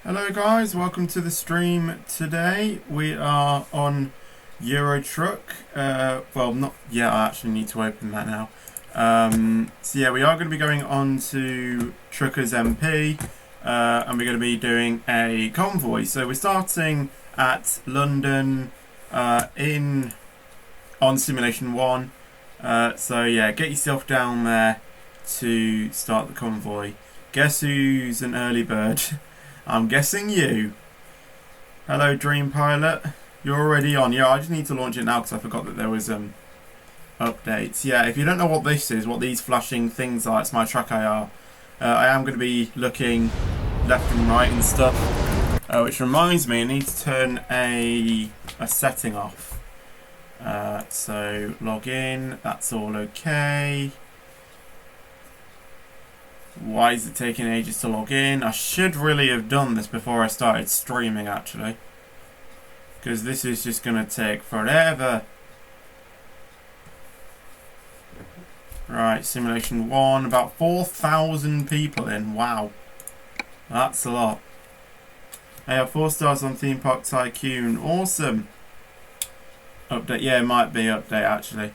Hello guys, welcome to the stream today. We are on Euro Truck. Well, not yet, I actually need to open that now. So yeah, we are going to be going on to Truckers MP, and we're going to be doing a convoy. So we're starting at London on Simulation 1. So yeah, get yourself down there to start the convoy. Guess who's an early bird? I'm guessing you. Hello, Dream Pilot. You're already on. Yeah, I just need to launch it now because I forgot that there was updates. Yeah, if you don't know what this is, what these flashing things are, it's my track IR. I am going to be looking left and right and stuff. Which reminds me, I need to turn a setting off. So log in. That's all okay. Why is it taking ages to log in? I should really have done this before I started streaming, actually. Because this is just going to take forever. Right, Simulation 1. About 4,000 people in. Wow. That's a lot. I have 4 stars on Theme Park Tycoon. Awesome. Update. Yeah, it might be update, actually.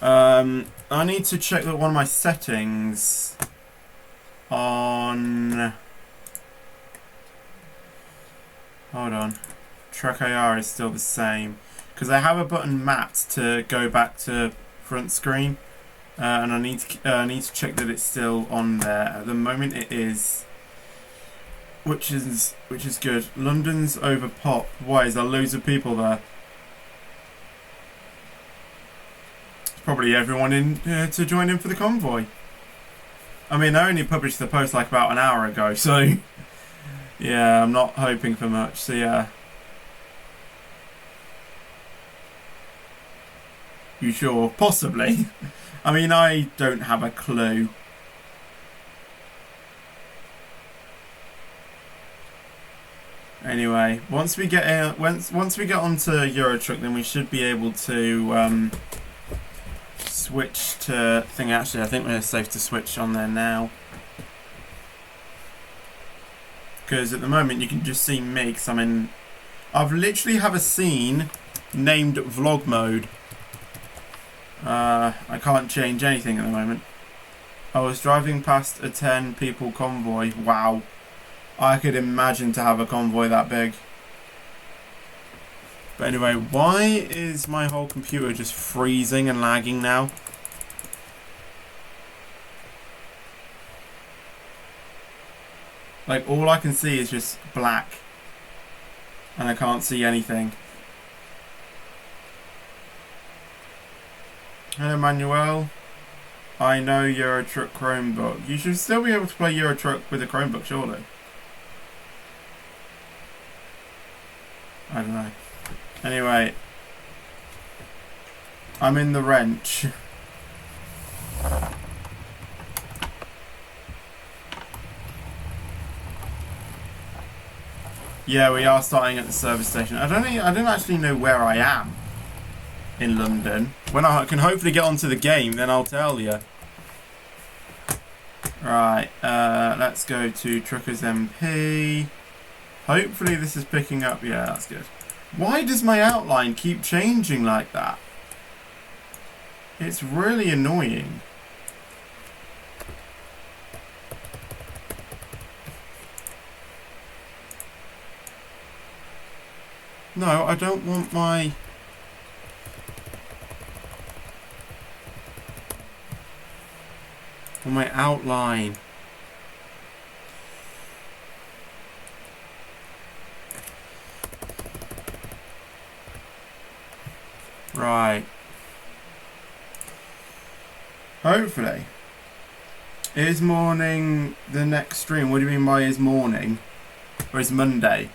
I need to check that one of my settings on, hold on, track IR is still the same because I have a button mapped to go back to front screen, and I need to check that it's still on there. At the moment it is, which is good. London's over pop. Why is there loads of people there? It's probably everyone in to join in for the convoy. I mean, I only published the post like about an hour ago, so yeah, I'm not hoping for much, so yeah. You sure? Possibly. I mean, I don't have a clue. Anyway, once we get onto Euro Truck, then we should be able to switch to thing. Actually, I think we're safe to switch on there now, because at the moment you can just see me because I've literally have a scene named vlog mode. I can't change anything at the moment. I was driving past a 10 people convoy. Wow, I could imagine to have a convoy that big. But anyway, why is my whole computer just freezing and lagging now? Like, all I can see is just black. And I can't see anything. Hello, Manuel. I know Euro Truck Chromebook. You should still be able to play Euro Truck with a Chromebook, surely. I don't know. Anyway, I'm in the wrench. Yeah, we are starting at the service station. I don't actually know where I am in London. When I can hopefully get onto the game, then I'll tell you. Right, let's go to Truckers MP. Hopefully this is picking up. Yeah, that's good. Why does my outline keep changing like that? It's really annoying. No, I don't want my outline. Right. Hopefully. Is morning the next stream? What do you mean by is morning? Or is Monday?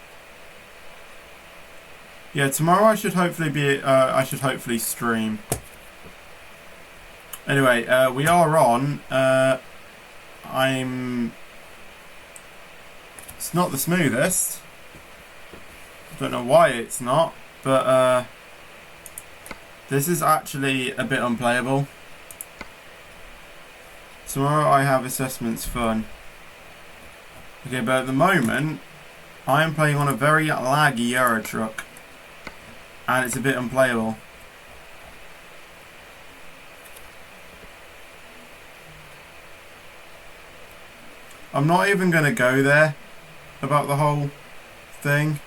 Yeah, tomorrow I should hopefully be. I should hopefully stream. Anyway, we are on. It's not the smoothest. Don't know why it's not, but this is actually a bit unplayable. Tomorrow I have assessments fun. Okay, but at the moment I am playing on a very laggy Euro Truck, and it's a bit unplayable. I'm not even going to go there about the whole thing.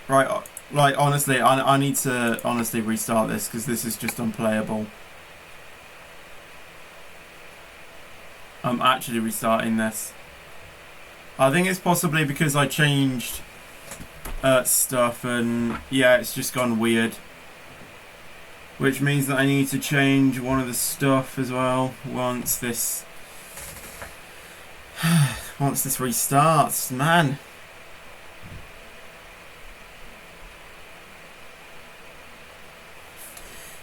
Right, like honestly, I need to honestly restart this because this is just unplayable. I'm actually restarting this. I think it's possibly because I changed stuff and yeah, it's just gone weird. Which means that I need to change one of the stuff as well once this restarts, man.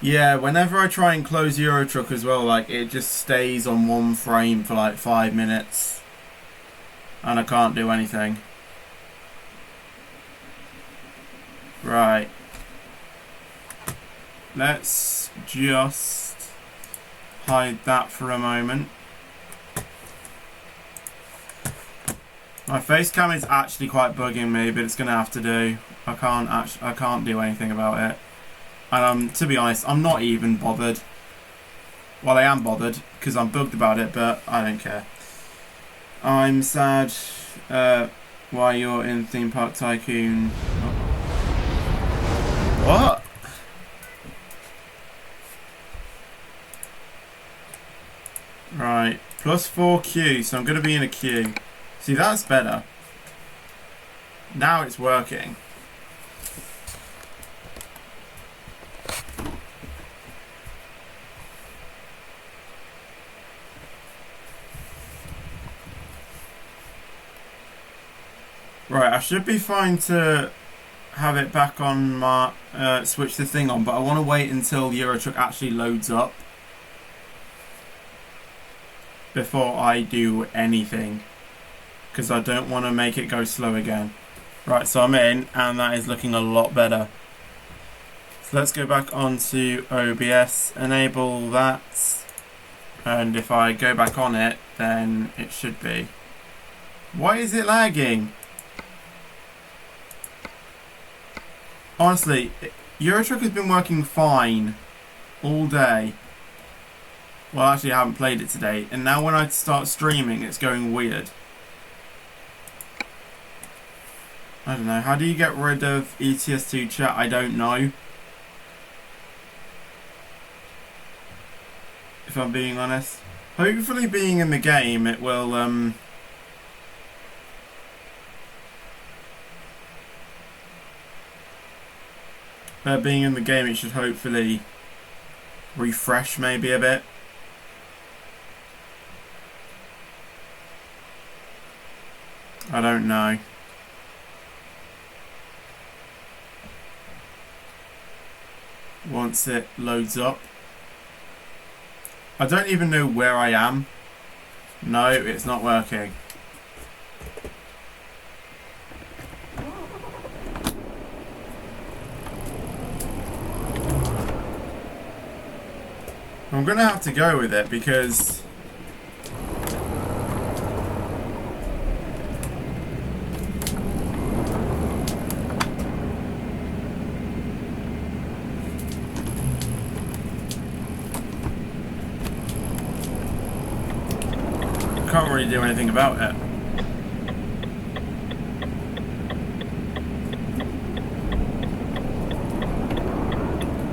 Yeah, whenever I try and close Euro Truck as well, like it just stays on one frame for like 5 minutes. And I can't do anything. Right. Let's just hide that for a moment. My face cam is actually quite bugging me, but it's gonna have to do. I can't do anything about it. And to be honest, I'm not even bothered. Well, I am bothered because I'm bugged about it, but I don't care. I'm sad why you're in Theme Park Tycoon. What? Right, plus 4Q, so I'm going to be in a queue. See, that's better. Now it's working. Right, I should be fine to have it back on my switch the thing on, but I want to wait until the Euro Truck actually loads up before I do anything, because I don't want to make it go slow again. Right, so I'm in, and that is looking a lot better. So let's go back onto OBS, enable that, and if I go back on it, then it should be. Why is it lagging? Honestly, Euro Truck has been working fine all day. Well, actually, I haven't played it today, and now when I start streaming, it's going weird. I don't know. How do you get rid of ETS2 chat? I don't know. If I'm being honest. Hopefully, being in the game, it will being in the game, it should hopefully refresh maybe a bit. I don't know. Once it loads up. I don't even know where I am. No, it's not working. I'm going to have to go with it because I can't really do anything about it.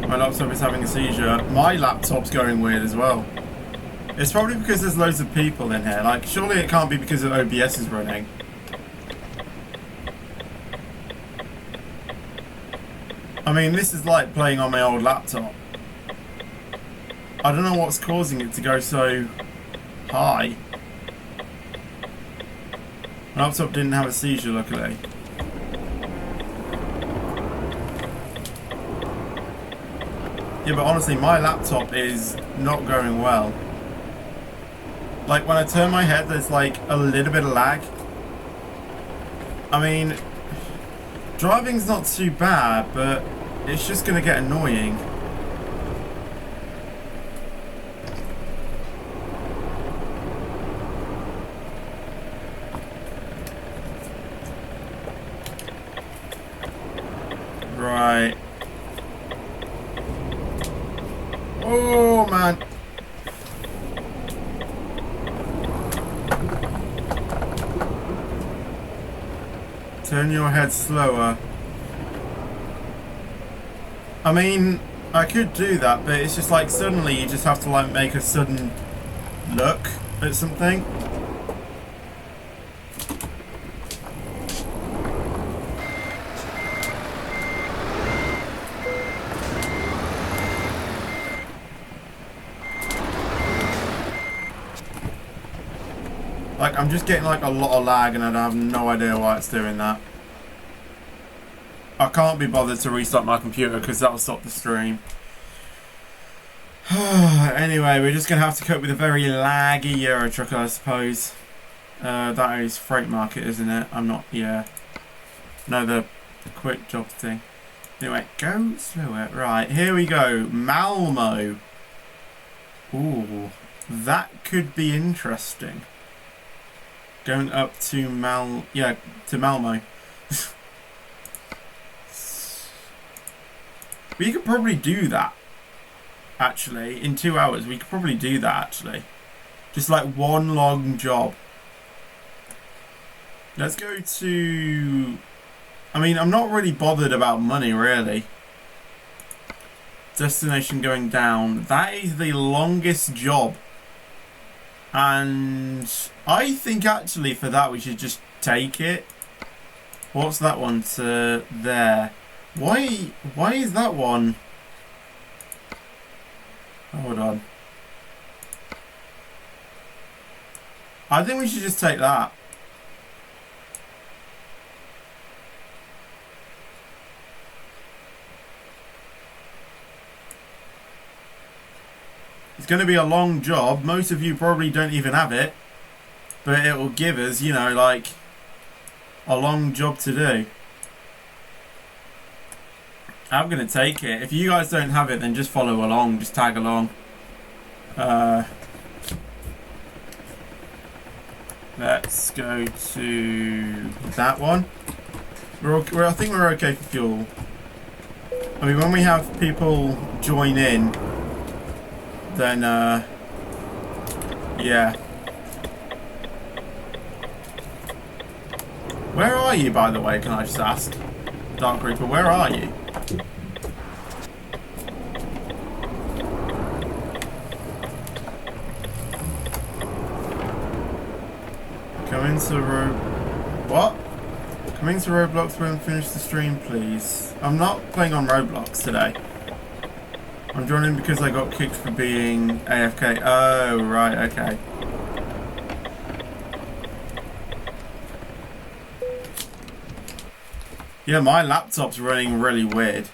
My laptop is having a seizure. My laptop's going weird as well. It's probably because there's loads of people in here. Like, surely it can't be because of OBS is running. I mean, this is like playing on my old laptop. I don't know what's causing it to go so high. My laptop didn't have a seizure, luckily. Yeah, but honestly, my laptop is not going well. Like, when I turn my head, there's like a little bit of lag. I mean, driving's not too bad, but it's just going to get annoying. Oh, man. Turn your head slower. I mean, I could do that, but it's just like suddenly you just have to like make a sudden look at something. Like, I'm just getting like a lot of lag and I have no idea why it's doing that. I can't be bothered to restart my computer because that'll stop the stream. Anyway, we're just going to have to cope with a very laggy Euro truck, I suppose. That is freight market, isn't it? I'm not, yeah. No, the quick job thing. Anyway, go slower. Right, here we go. Malmo. Ooh, that could be interesting. Going up to Malmo. We could probably do that. Actually, in 2 hours, we could probably do that, actually. Just like one long job. Let's go to... I mean, I'm not really bothered about money, really. Destination going down. That is the longest job. And I think, actually, for that, we should just take it. What's that one to there? Why is that one... Hold on. I think we should just take that. It's going to be a long job. Most of you probably don't even have it. But it will give us, you know, like a long job to do. I'm going to take it. If you guys don't have it, then just follow along. Just tag along. Let's go to that one. I think we're okay for fuel. I mean, when we have people join in, then, yeah. Where are you, by the way, can I just ask? Dark Reaper, where are you? Come into What? Come into Roblox when finish the stream, please. I'm not playing on Roblox today. I'm joining because I got kicked for being AFK. Oh, right, okay. Yeah, my laptop's running really weird.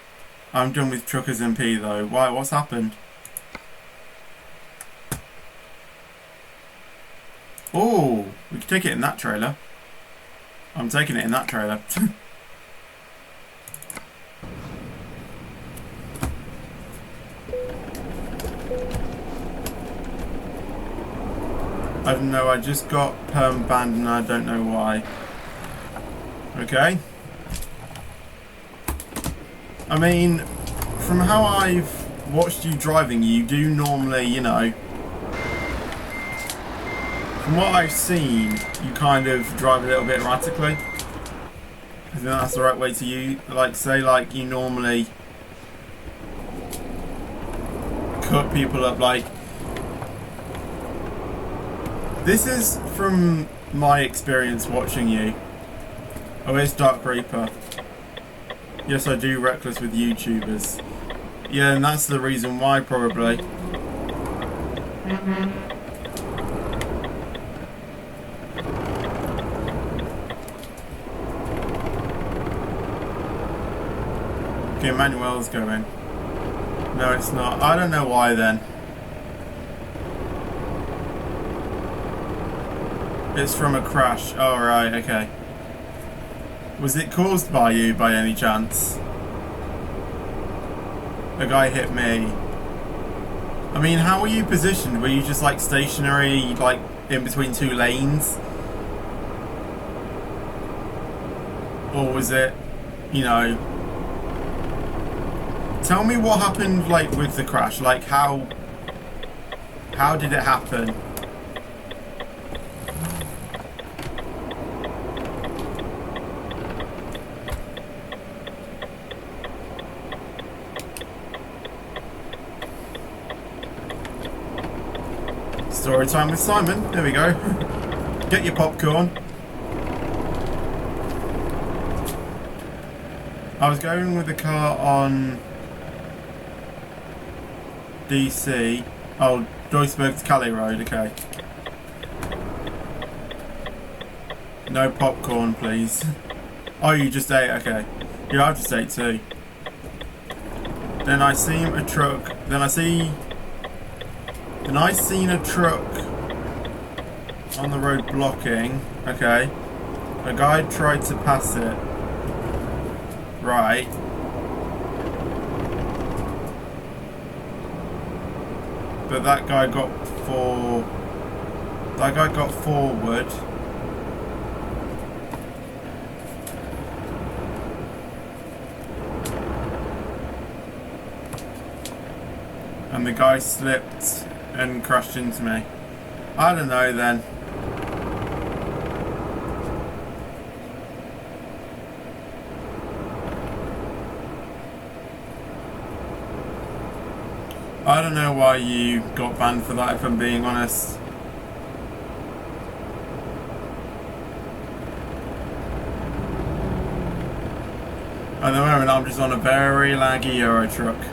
I'm done with Truckers MP though. Why? What's happened? Oh, we can take it in that trailer. I'm taking it in that trailer. I don't know, I just got perm banned and I don't know why. Okay. I mean, from how I've watched you driving, you do normally, you know, from what I've seen, you kind of drive a little bit erratically. I think that's the right way to use, like, say, like, you normally cut people up, like, this is from my experience watching you. Oh, it's Dark Reaper. Yes, I do reckless with YouTubers. Yeah, and that's the reason why, probably. Okay, Manuel's going. No, it's not. I don't know why then. It's from a crash. Oh, right, okay. Was it caused by you by any chance? A guy hit me. I mean, how were you positioned? Were you just like stationary, like in between two lanes? Or was it, you know, Tell me what happened, like, with the crash. Like, how did it happen? Story time with Simon. There we go. Get your popcorn. I was going with the car on DC. Oh, Duisburg to Calais Road, okay. No popcorn, please. Oh, you just ate, okay. Yeah, I just ate too. Then I see a truck. Then I seen a truck on the road blocking. Okay. A guy tried to pass it. Right. But that guy got forward. And the guy slipped and crashed into me. I don't know then. I don't know why you got banned for that, if I'm being honest. At the moment I'm just on a very laggy Euro truck.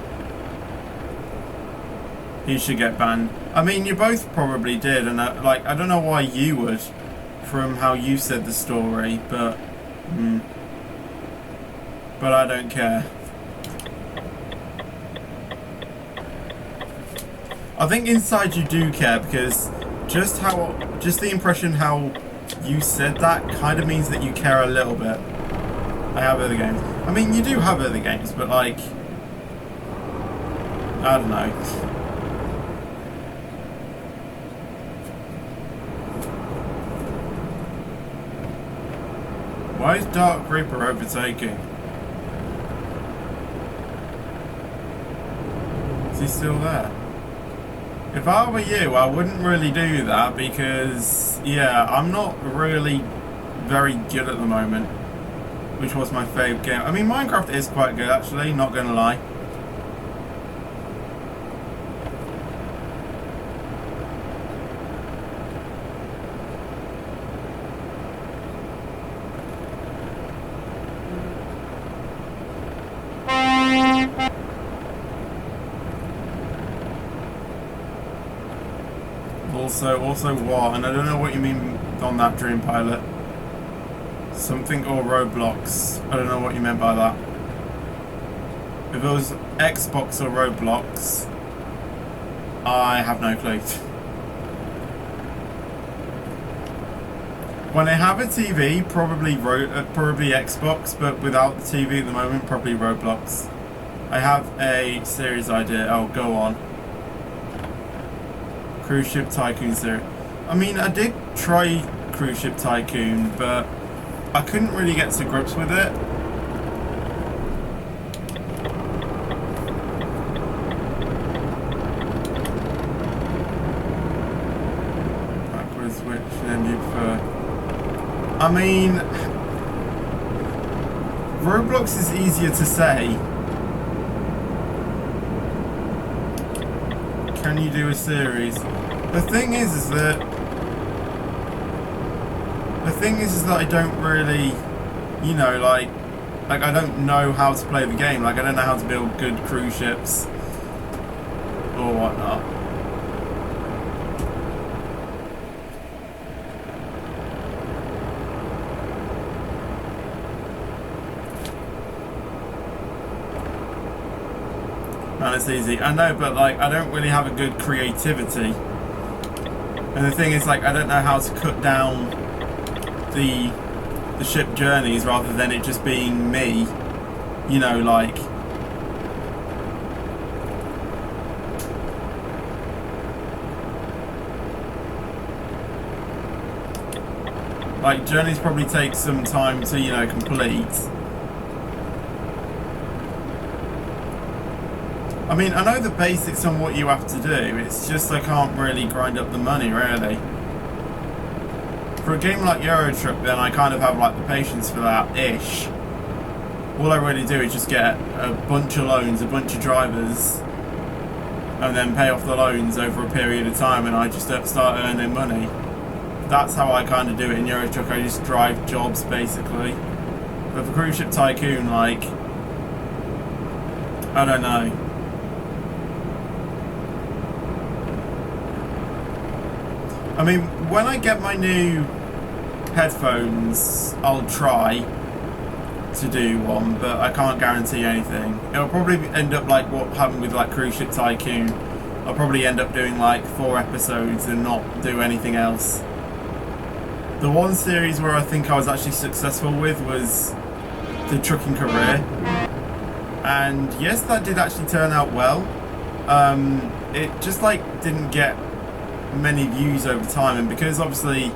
He should get banned. I mean, you both probably did, and I don't know why you would, from how you said the story, but I don't care. I think inside you do care, because just the impression how you said that kind of means that you care a little bit. I have other games. I mean, you do have other games, but like, I don't know. Why is Dark Reaper overtaking? Is he still there? If I were you, I wouldn't really do that because, yeah, I'm not really very good at the moment, which was my favourite game. I mean, Minecraft is quite good actually, not gonna lie. Also what? And I don't know what you mean on that Dream Pilot. Something or Roblox. I don't know what you meant by that. If it was Xbox or Roblox, I have no clue. When I have a TV, probably Xbox, but without the TV at the moment, probably Roblox. I have a series idea. Oh, go on. Cruise Ship Tycoon series. I mean, I did try Cruise Ship Tycoon, but I couldn't really get to grips with it. Backwards switch, then you prefer. I mean, Roblox is easier to say. Can you do a series? The thing is that I don't really, you know, like I don't know how to play the game. Like I don't know how to build good cruise ships or whatnot. Man, it's easy. I know, but like I don't really have a good creativity. And the thing is, like, I don't know how to cut down the ship journeys rather than it just being me, you know, like journeys probably take some time to, you know, complete. I mean, I know the basics on what you have to do, it's just I can't really grind up the money, really. For a game like Euro Truck, then I kind of have like the patience for that-ish. All I really do is just get a bunch of loans, a bunch of drivers, and then pay off the loans over a period of time, and I just start earning money. That's how I kind of do it in Euro Truck. I just drive jobs, basically. But for Cruise Ship Tycoon, like, I don't know. I mean, when I get my new headphones, I'll try to do one, but I can't guarantee anything. It'll probably end up like what happened with like Cruise Ship Tycoon. I'll probably end up doing like 4 episodes and not do anything else. The one series where I think I was actually successful with was the trucking career. And yes, that did actually turn out well. It just like didn't get many views over time, and because obviously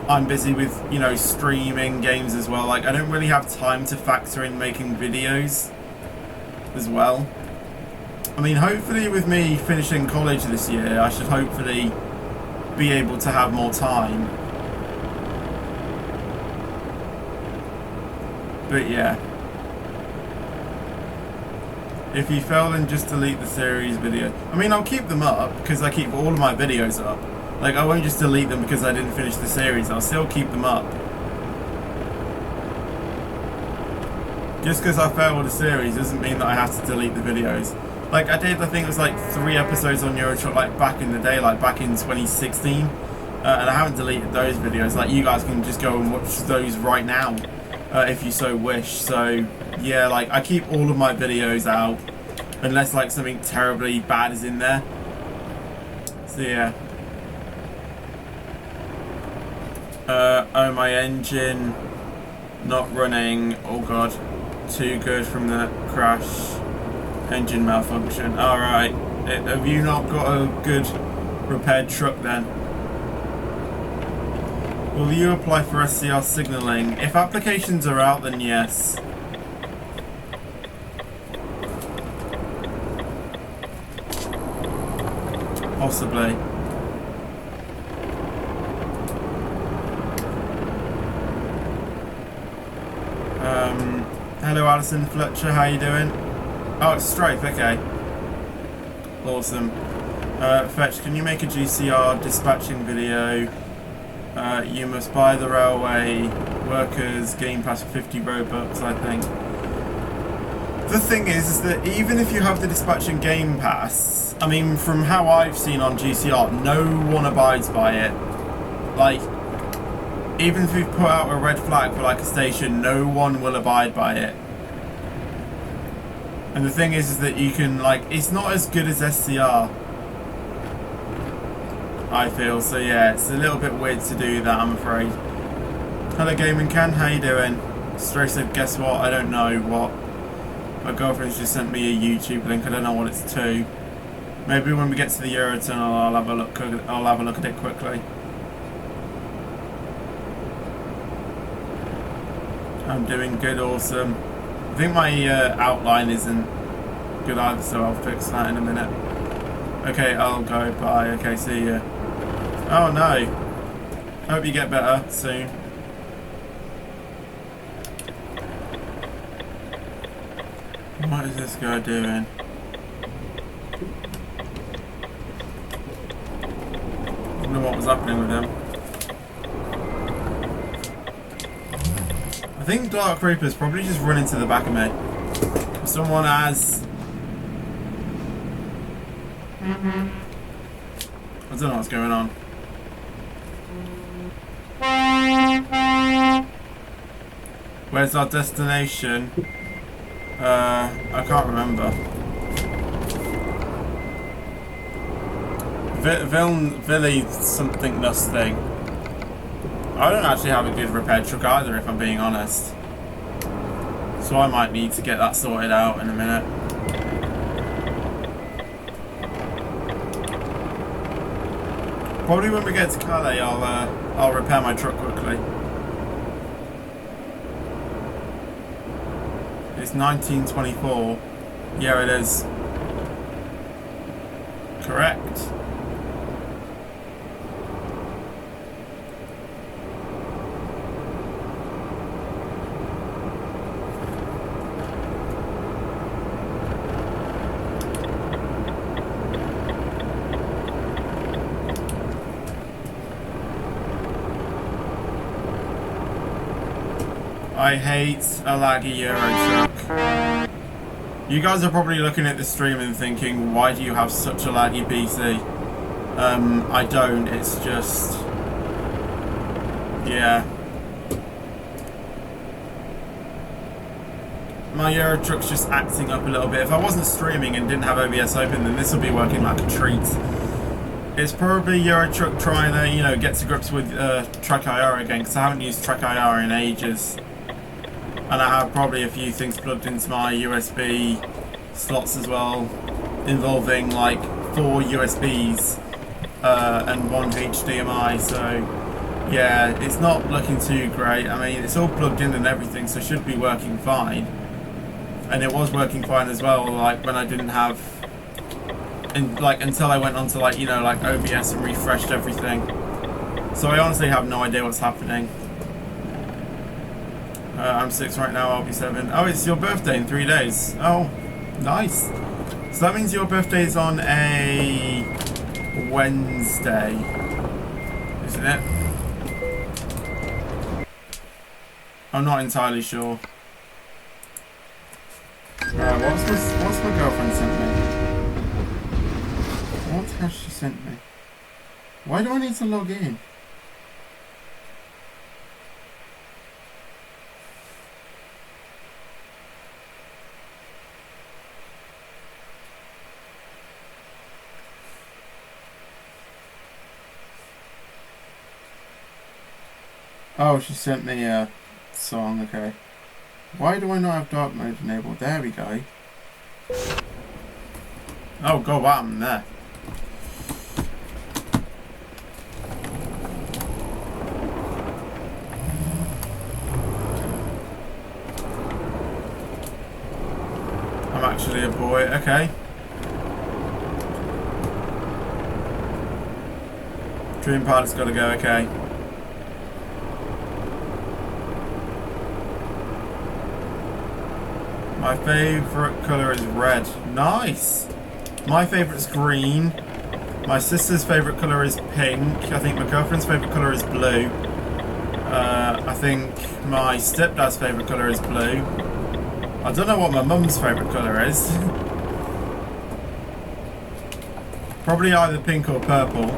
I'm busy with, you know, streaming games as well, like I don't really have time to factor in making videos as well. I mean, hopefully with me finishing college this year, I should hopefully be able to have more time. But yeah. If you fail, then just delete the series video. I mean, I'll keep them up because I keep all of my videos up. Like, I won't just delete them because I didn't finish the series. I'll still keep them up. Just because I failed a series doesn't mean that I have to delete the videos. Like, I think it was like 3 episodes on Euro Truck, like back in the day, like back in 2016. And I haven't deleted those videos. Like, you guys can just go and watch those right now. If you so wish. So yeah, like I keep all of my videos out unless like something terribly bad is in there. So yeah. Oh, my engine not running. Oh god, too good from the crash. Engine malfunction. Alright, have you not got a good repaired truck then? Will you apply for SCR signalling? If applications are out, then yes. Possibly. Hello Alison Fletcher, how you doing? Oh, it's Strafe, okay. Awesome. Fetch, can you make a GCR dispatching video? You must buy the railway workers game pass for 50 Robux, I think. The thing is that even if you have the dispatching game pass, I mean, from how I've seen on GCR, no one abides by it. Like, even if you've put out a red flag for like a station, no one will abide by it. And the thing is that you can, like, it's not as good as SCR, I feel. So yeah, it's a little bit weird to do that, I'm afraid. Hello Gaming Can, how you doing? Stray said, guess what? I don't know what. My girlfriend's just sent me a YouTube link. I don't know what it's to. Maybe when we get to the Eurotunnel, I'll have a look. I'll have a look at it quickly. I'm doing good, awesome. I think my outline isn't good either, so I'll fix that in a minute. Okay, I'll go. Bye. Okay, see ya. Oh no. Hope you get better soon. What is this guy doing? I don't know what was happening with him. I think Dark Reaper's probably just run into the back of me. Someone has... I don't know what's going on. Where's our destination? I can't remember. Villy something thing. I don't actually have a good repaired truck either, if I'm being honest. So I might need to get that sorted out in a minute. Probably when we get to Calais, I'll repair my truck quickly. It's 1924. Yeah, it is. Correct. I hate a laggy Euro truck. You guys are probably looking at the stream and thinking, why do you have such a laggy PC? I don't, it's just... yeah. My Euro truck's just acting up a little bit. If I wasn't streaming and didn't have OBS open, then this would be working like a treat. It's probably Euro truck trying to, you know, get to grips with Track IR again, because I haven't used Track IR in ages. And I have probably a few things plugged into my USB slots as well, involving like 4 USBs and 1 HDMI, so yeah, it's not looking too great. I mean, it's all plugged in and everything, so it should be working fine. And it was working fine as well, like when I didn't have, until I went onto like, you know, like OBS and refreshed everything. So I honestly have no idea what's happening. I'm 6 right now, I'll be 7. Oh, it's your birthday in 3 days. Oh, nice. So that means your birthday is on a Wednesday, isn't it? I'm not entirely sure. What's my girlfriend sent me? What has she sent me? Why do I need to log in? Oh, she sent me a song, okay. Why do I not have dark mode enabled? There we go. Oh god, what happened there? I'm actually a boy, okay. Dream Pilot's gotta go, okay. My favourite colour is red. Nice! My favourite's green. My sister's favourite colour is pink. I think my girlfriend's favourite colour is blue. I think my stepdad's favourite colour is blue. I don't know what my mum's favourite colour is. Probably either pink or purple.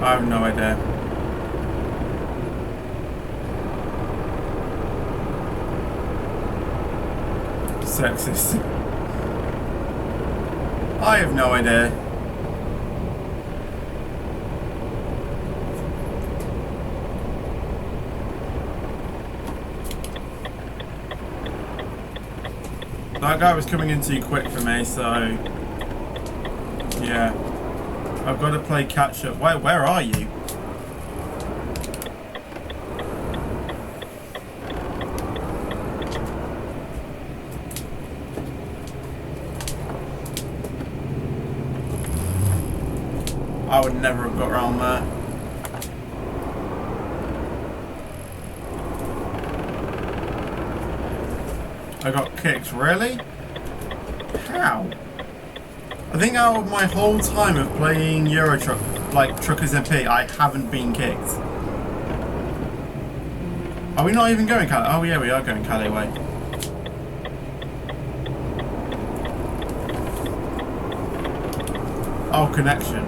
I have no idea. Sexist. I have no idea. That guy was coming in too quick for me, so yeah. I've got to play catch up. Where are you? I would never have got around there. I got kicked, really? How? I think out of my whole time of playing Euro Truck, like Truckers MP, I haven't been kicked. Are we not even going Calais? Oh yeah, we are going Calais way. Oh, connection.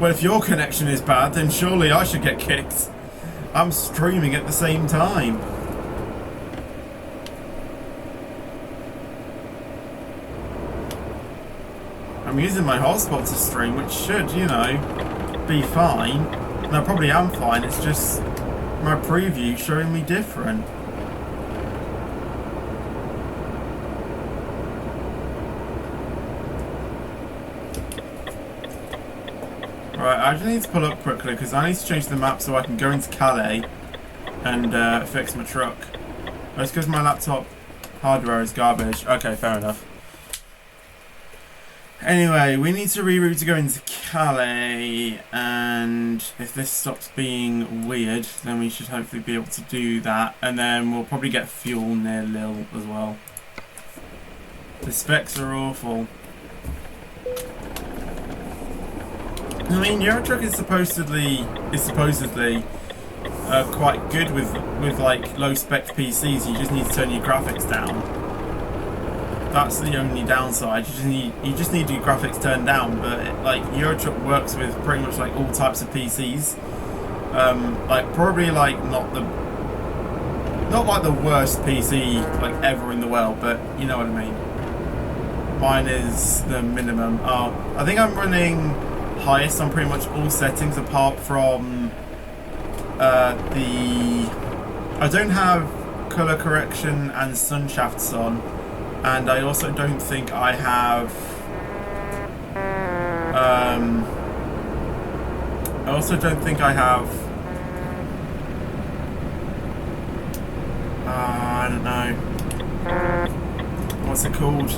Well, if your connection is bad, then surely I should get kicked. I'm streaming at the same time. I'm using my hotspot to stream, which should, you know, be fine. And I probably am fine, it's just my preview showing me different. Right, I just need to pull up quickly because I need to change the map so I can go into Calais and fix my truck. That's because my laptop hardware is garbage. Okay, fair enough. Anyway, we need to reroute to go into Calais, and if this stops being weird, then we should hopefully be able to do that, and then we'll probably get fuel near Lille as well. The specs are awful. I mean, Eurotruck is supposedly quite good with like low spec PCs. You just need to turn your graphics down. That's the only downside. You just need your graphics turned down. But like Eurotruck works with pretty much like all types of PCs. Like probably like not like the worst PC like ever in the world, but you know what I mean. Mine is the minimum. I think I'm running highest on pretty much all settings apart from I don't have color correction and sun shafts on, and I also don't think I have I don't know what's it called,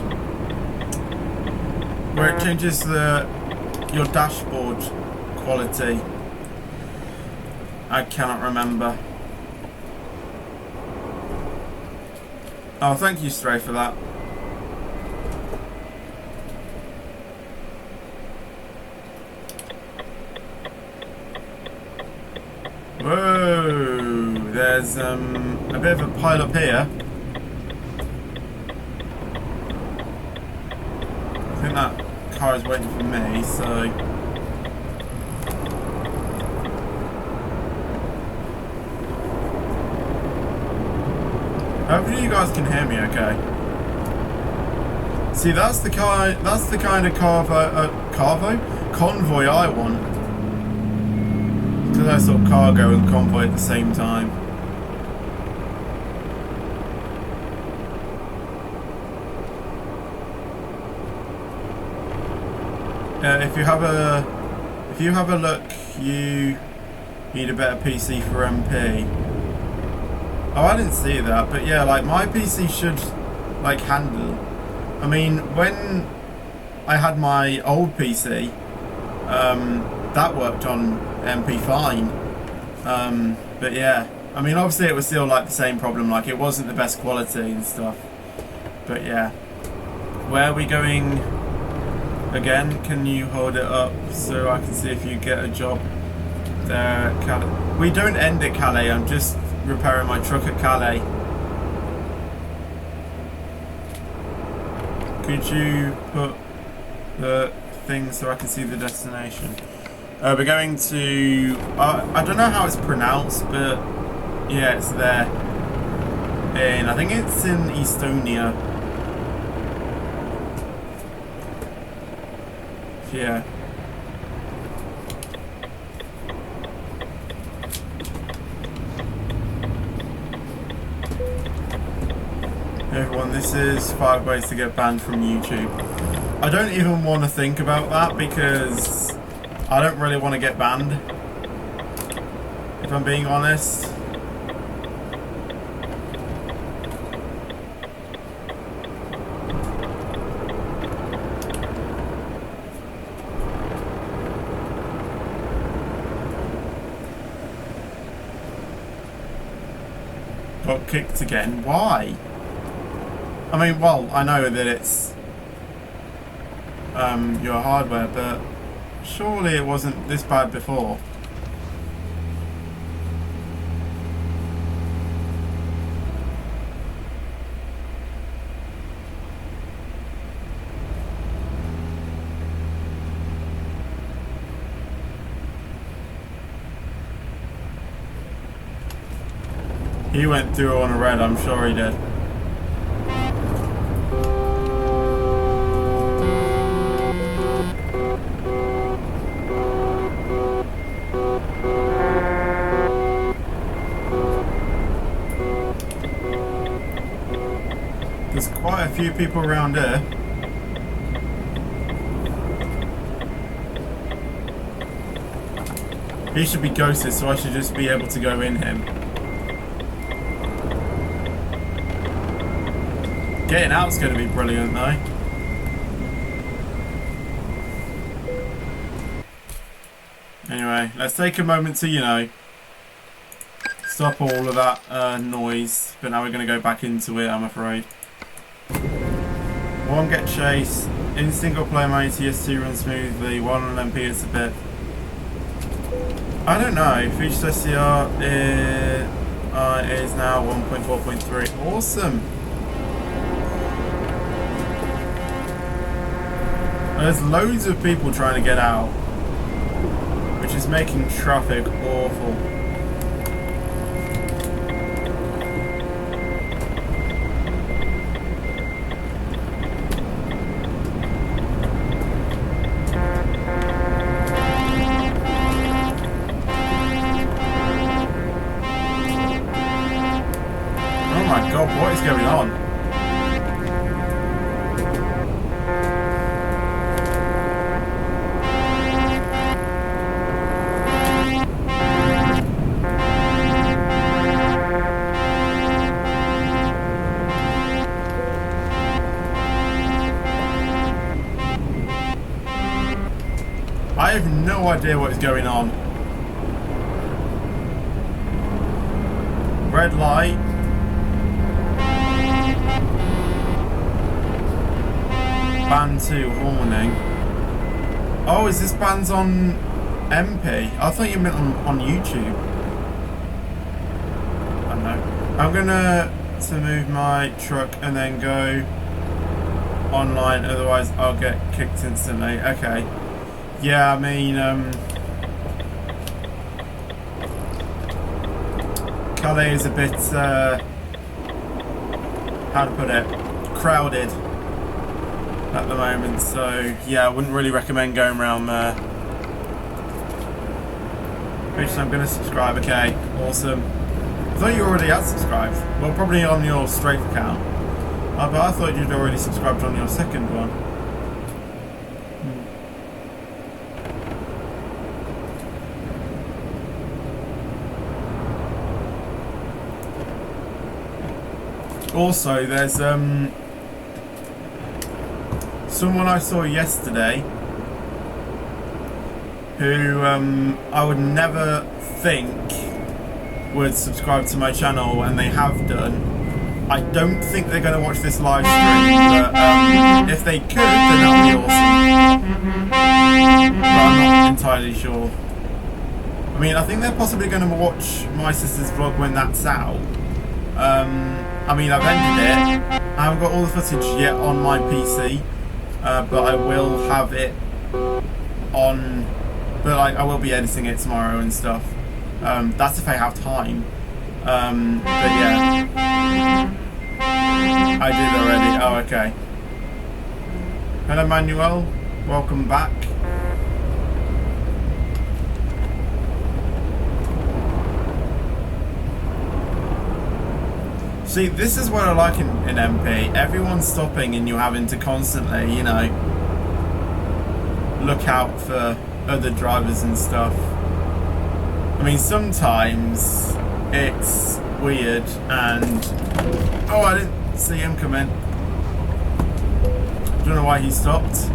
where it changes your dashboard quality. I cannot remember. Oh, thank you, Stray, for that. Whoa! There's a bit of a pile up here. I think that car is waiting for me, so... Hopefully you guys can hear me okay. See, that's the kind of convoy I want. Because I saw cargo and convoy at the same time. If you have a look, you need a better PC for MP. Oh, I didn't see that, but yeah, like my PC should like handle. I mean, when I had my old PC, that worked on MP fine. But yeah, I mean, obviously it was still like the same problem, like it wasn't the best quality and stuff. But yeah, where are we going again? Can you hold it up so I can see if you get a job there at Calais? We don't end at Calais, I'm just repairing my truck at Calais. Could you put the thing so I can see the destination? We're going to... I don't know how it's pronounced, but yeah, it's there. And I think it's in Estonia. Yeah. Hey everyone, this is 5 ways to get banned from YouTube. I don't even want to think about that because I don't really want to get banned, if I'm being honest. Got kicked again. Why? I mean, well, I know that it's your hardware, but surely it wasn't this bad before. He went through on a red, I'm sure he did. There's quite a few people around here. He should be ghosted, so I should just be able to go in him. Getting out's going to be brilliant though. Anyway, let's take a moment to, you know, stop all of that noise. But now we're going to go back into it, I'm afraid. One, get chase. In single player mode, ETS2 runs smoothly. One on MP, it's a bit... I don't know. Features SCR is now 1.4.3. Awesome. There's loads of people trying to get out, which is making traffic awful. Oh my god, what is going on? I have no idea what is going on. Red light. Band 2 warning. Oh, is this band's on MP? I thought you meant on YouTube. I don't know. I'm gonna move my truck and then go online, otherwise I'll get kicked instantly. Okay. Yeah, I mean, Calais is a bit, how to put it, crowded at the moment, so yeah, I wouldn't really recommend going around there. Which I'm going to subscribe, okay, awesome. I thought you already had subscribed. Well, probably on your Strafe account. But I thought you'd already subscribed on your second one. Also, there's someone I saw yesterday who I would never think would subscribe to my channel, and they have done. I don't think they're going to watch this live stream, but if they could, then that would be awesome. But I'm not entirely sure. I mean, I think they're possibly going to watch my sister's vlog when that's out. I mean, I've ended it. I haven't got all the footage yet on my PC, but I will have it on. But I will be editing it tomorrow and stuff. That's if I have time. But yeah, I did already. Oh, okay. Hello, Manuel. Welcome back. See, this is what I like in MP. Everyone's stopping and you're having to constantly, you know, look out for other drivers and stuff. I mean, sometimes it's weird and... Oh, I didn't see him come in. Don't know why he stopped.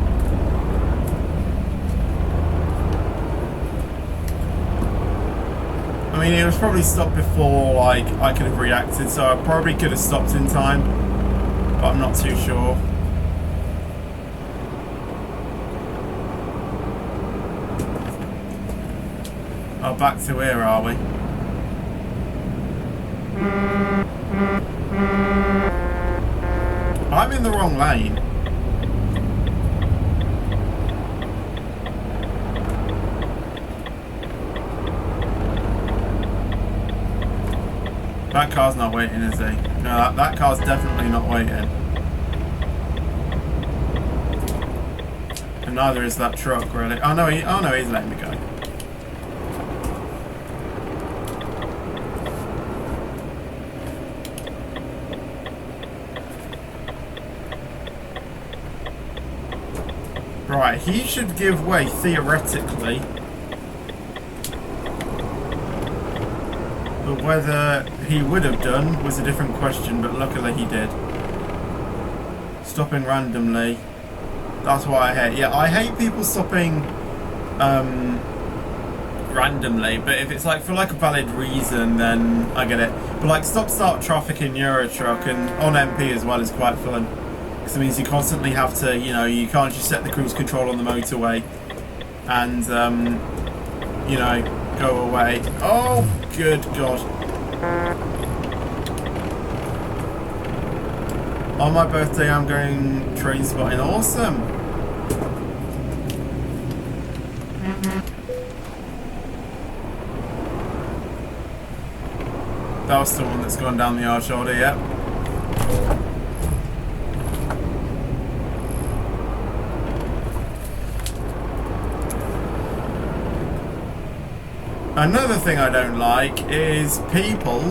I mean, it was probably stopped before, like, I could have reacted, so I probably could have stopped in time, but I'm not too sure. Oh, back to where are we? I'm in the wrong lane. That car's not waiting, is he? No, that car's definitely not waiting. And neither is that truck, really. Oh no, he's letting me go. Right, he should give way, theoretically. But whether he would have done was a different question, but luckily he did. stopping randomly. That's what I hate. Yeah, I hate people stopping randomly, but if it's like for like a valid reason, then I get it. But like stop-start traffic in Euro Truck and on MP as well is quite fun. Because it means you constantly have to, you know, you can't just set the cruise control on the motorway and, you know, go away. Oh, good God. On my birthday, I'm going train spotting. Awesome. That was someone that's gone down the yard shoulder, yeah. Another thing I don't like is people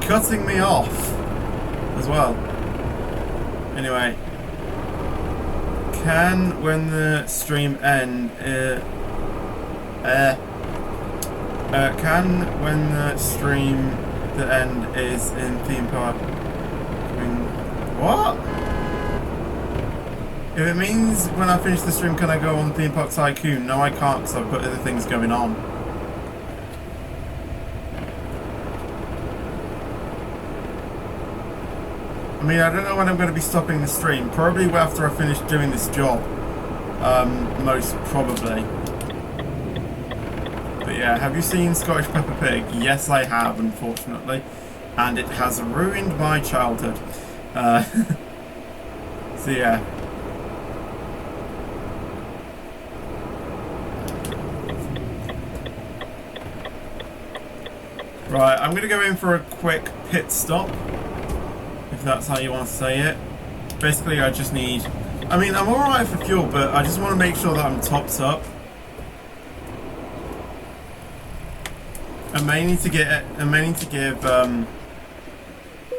cutting me off as well. Anyway, can when the stream end can when the stream the end is in theme park. What? If it means when I finish the stream can I go on Theme Park Tycoon? No, I can't because I've got other things going on. I mean, I don't know when I'm going to be stopping the stream. Probably after I finish doing this job. Most probably. But yeah, have you seen Scottish Peppa Pig? Yes, I have, unfortunately. And it has ruined my childhood. So yeah. Right, I'm going to go in for a quick pit stop. If that's how you want to say it. Basically, I just need... I mean, I'm alright for fuel, but I just want to make sure that I'm topped up. I may need to give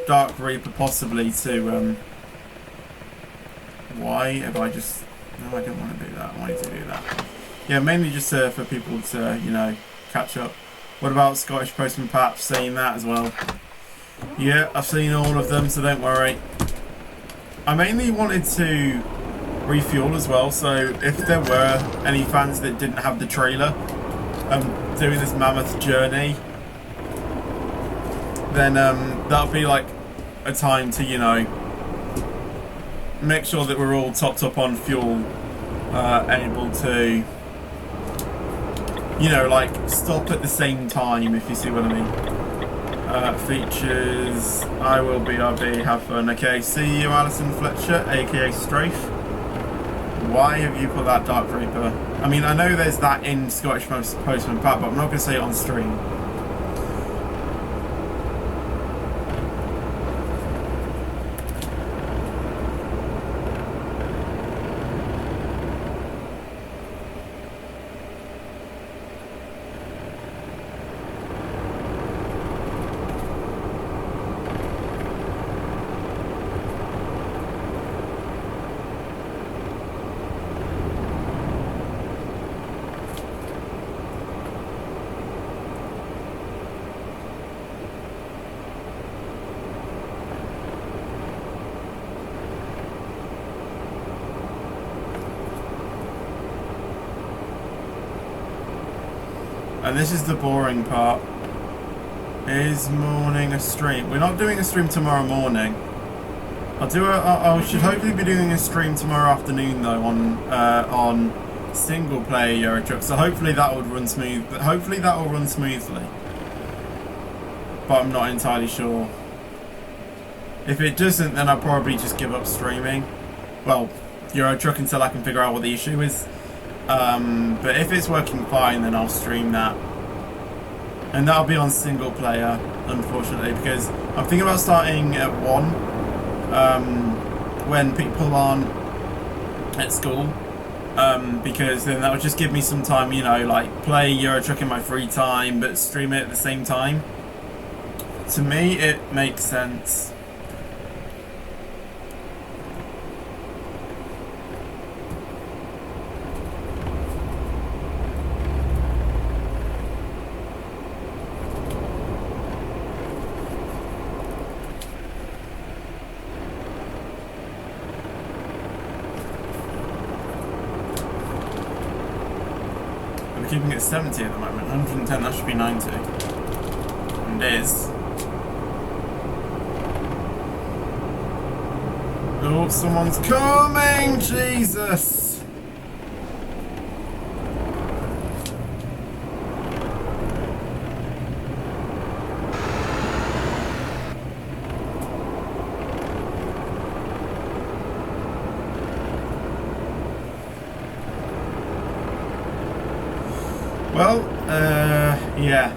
Dark Reaper possibly to why have I just... No, I don't want to do that. I wanted to do that. Yeah, mainly just for people to, you know, catch up. What about Scottish Postman Pat saying that as well? Yeah, I've seen all of them, so don't worry. I mainly wanted to refuel as well, so if there were any fans that didn't have the trailer doing this mammoth journey, then that'll be like a time to, you know, make sure that we're all topped up on fuel, able to, you know, like stop at the same time, if you see what I mean. Features, I will BRB, have fun. Okay, see you Alison Fletcher, aka Strafe. Why have you put that Dark Reaper? I mean, I know there's that in Scottish Postman Pat, but I'm not going to say it on stream. And this is the boring part. Is morning a stream? We're not doing a stream tomorrow morning. I should hopefully be doing a stream tomorrow afternoon though on single player Euro Truck. So hopefully that would run smooth. Hopefully that will run smoothly. But I'm not entirely sure. If it doesn't, then I'll probably just give up streaming. Well, Euro Truck until I can figure out what the issue is. But if it's working fine, then I'll stream that. And that'll be on single player, unfortunately, because I'm thinking about starting at 1, when people aren't at school, because then that would just give me some time, you know, like play Euro Truck in my free time, but stream it at the same time. To me, it makes sense. keeping it 70 at the moment. 110, that should be 90. And it is. Oh, someone's coming! Jesus! Well, yeah.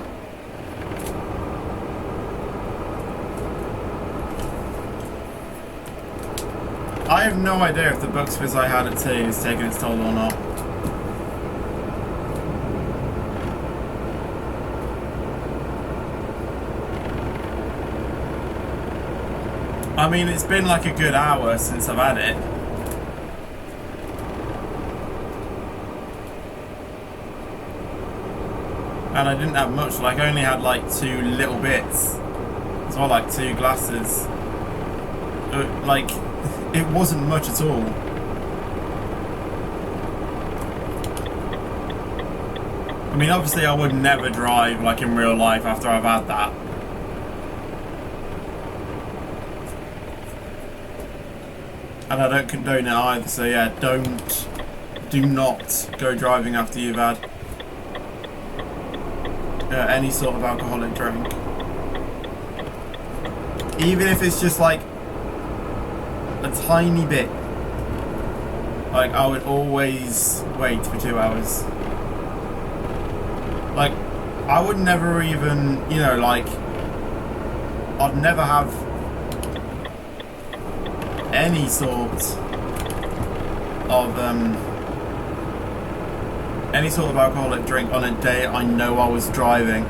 I have no idea if the Bucks Fizz I had at 2 is taking its toll or not. I mean, it's been like a good hour since I've had it. And I didn't have much, like I only had like 2 little bits. It's all like 2 glasses. Like, it wasn't much at all. I mean, obviously I would never drive like in real life after I've had that. And I don't condone it either, so yeah, do not go driving after you've had any sort of alcoholic drink. Even if it's just like a tiny bit. Like, I would always wait for 2 hours. Like, I would never even, you know, like, I'd never have any sort of alcoholic drink on a day I know I was driving.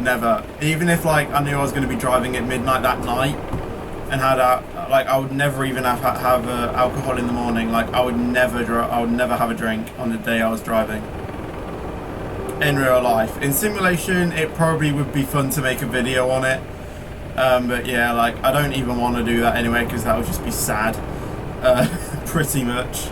Never. Even if like I knew I was going to be driving at midnight that night and had like I would never even have alcohol in the morning. Like I would never have a drink on the day I was driving. In real life. In simulation, it probably would be fun to make a video on it. But yeah, like I don't even want to do that anyway because that would just be sad. Pretty much.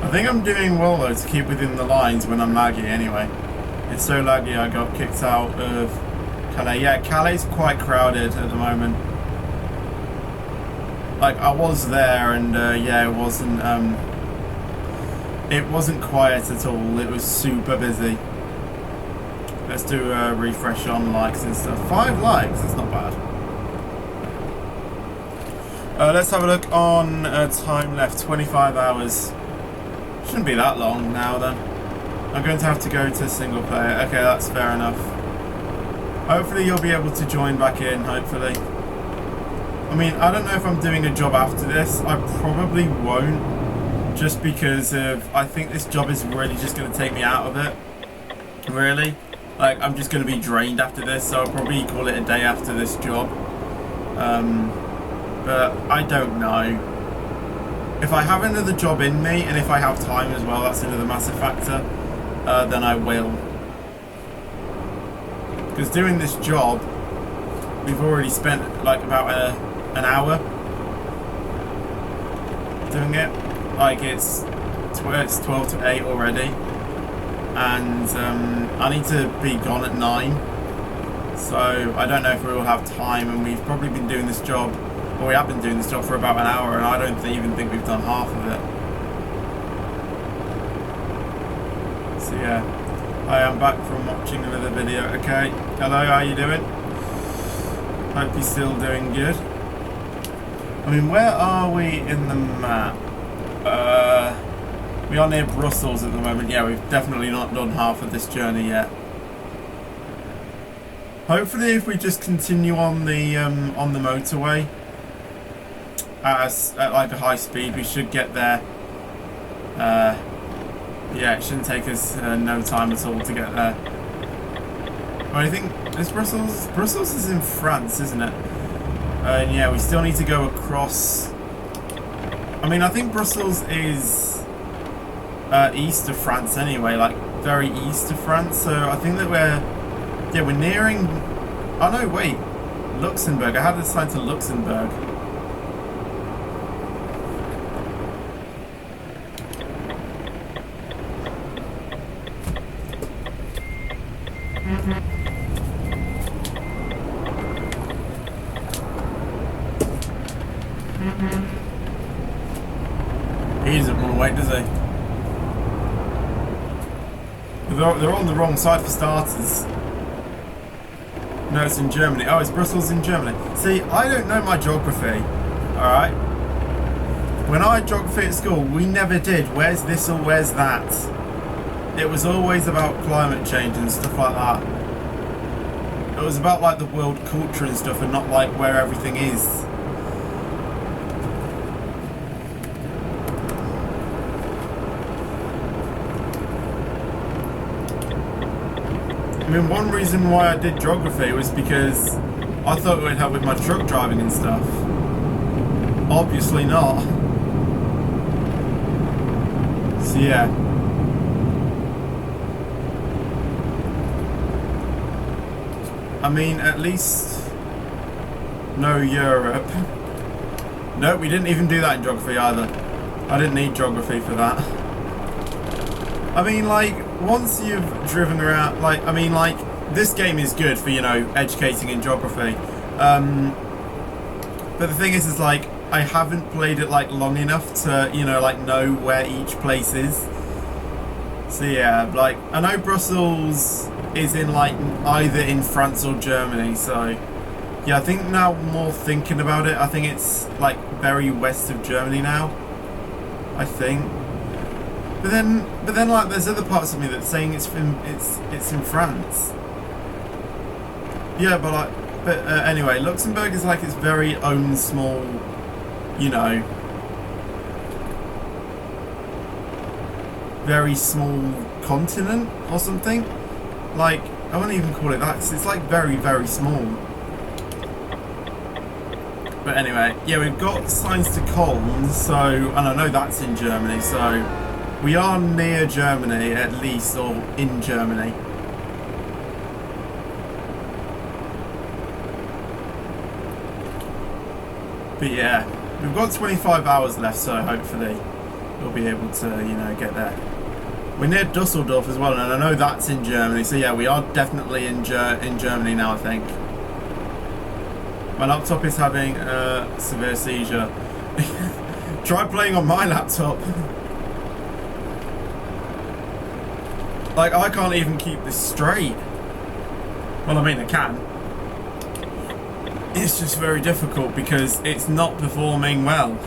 I think I'm doing well though to keep within the lines when I'm laggy anyway. It's so laggy I got kicked out of Calais. Yeah, Calais' quite crowded at the moment. Like I was there and yeah, it wasn't quiet at all. It was super busy. Let's do a refresh on likes and stuff. 5 likes, that's not bad. Let's have a look on time left, 25 hours. Shouldn't be that long now then. I'm going to have to go to single player. Okay, that's fair enough. Hopefully you'll be able to join back in, hopefully. I mean, I don't know if I'm doing a job after this. I probably won't. Just because I think this job is really just going to take me out of it. Really. Like, I'm just going to be drained after this, so I'll probably call it a day after this job. But I don't know. If I have another job in me, and if I have time as well, that's another massive factor, then I will. Because doing this job, we've already spent like about an hour doing it. Like it's 12 to 8 already. And I need to be gone at 9. So I don't know if we will have time, and we've probably been doing this job. Well, we have been doing this job for about an hour, and I don't even think we've done half of it. So yeah, I am back from watching another video. Okay, hello, how you doing? Hope you're still doing good. I mean, where are we in the map? We are near Brussels at the moment. Yeah, we've definitely not done half of this journey yet. Hopefully, if we just continue on the motorway at like a high speed, we should get there. Yeah, it shouldn't take us no time at all to get there. I think is Brussels. Brussels is in France, isn't it? And yeah, we still need to go across. I mean, I think Brussels is east of France anyway, like very east of France. So I think that we're nearing. Oh no, wait, Luxembourg. I had this sign to Luxembourg. He doesn't want to wait, does he? They're on the wrong side for starters. No, it's in Germany. Oh, it's Brussels in Germany. See, I don't know my geography. Alright? When I had geography at school, we never did where's this or where's that. It was always about climate change and stuff like that. It was about like the world culture and stuff and not like where everything is. I mean, one reason why I did geography was because I thought it would help with my truck driving and stuff. Obviously not. So yeah. I mean, at least no Europe. Nope, we didn't even do that in geography either. I didn't need geography for that. I mean, like, once you've driven around, like, I mean, like, this game is good for, you know, educating in geography. But the thing is like, I haven't played it, like, long enough to, you know, like, know where each place is. So, yeah, like, I know Brussels is in, like, either in France or Germany, so, yeah, I think now more thinking about it, I think it's, like, very west of Germany now. I think. But then, like, there's other parts of me that's saying it's in France. Yeah, but anyway, Luxembourg is like its very own small, you know, very small continent or something. Like, I wouldn't even call it that. It's like very, very small. But anyway, yeah, we've got signs to Cologne, so, and I know that's in Germany, so we are near Germany, at least, or in Germany. But yeah, we've got 25 hours left, so hopefully we'll be able to, you know, get there. We're near Dusseldorf as well, and I know that's in Germany, so yeah, we are definitely in Germany now, I think. My laptop is having a severe seizure. Try playing on my laptop. Like, I can't even keep this straight. Well, I mean, I can. It's just very difficult because it's not performing well.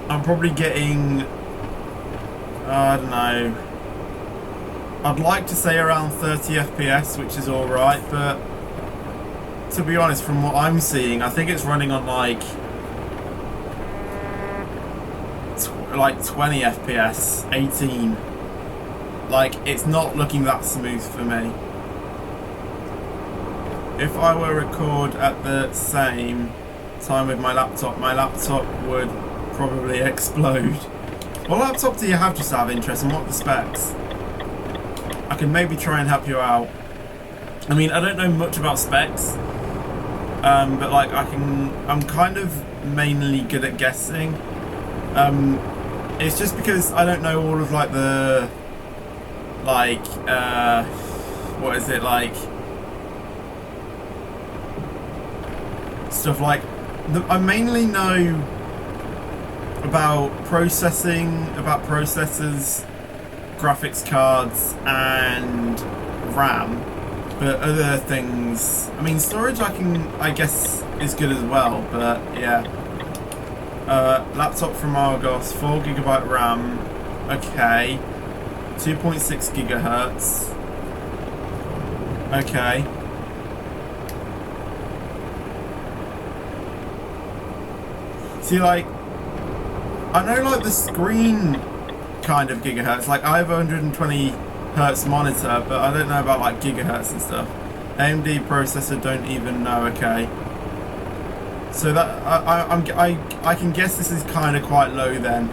I'm probably getting, I don't know, I'd like to say around 30 FPS, which is alright, but to be honest, from what I'm seeing, I think it's running on like 20 FPS, 18. Like, it's not looking that smooth for me. If I were to record at the same time with my laptop would probably explode. What laptop do you have, just out of interest, and what are the specs? I can maybe try and help you out. I mean, I don't know much about specs, but like I'm kind of mainly good at guessing. It's just because I don't know all of like the, like, what is it, like, stuff like, I mainly know about processing, about processors, graphics cards, and RAM, but other things, I mean, storage I guess is good as well, but yeah. Laptop from Argos, 4GB RAM, okay, 2.6 gigahertz, okay. See, like, I know, like, the screen kind of gigahertz, like I have 120 hertz monitor, but I don't know about like gigahertz and stuff. AMD processor, don't even know. Okay, so that I can guess this is kind of quite low then.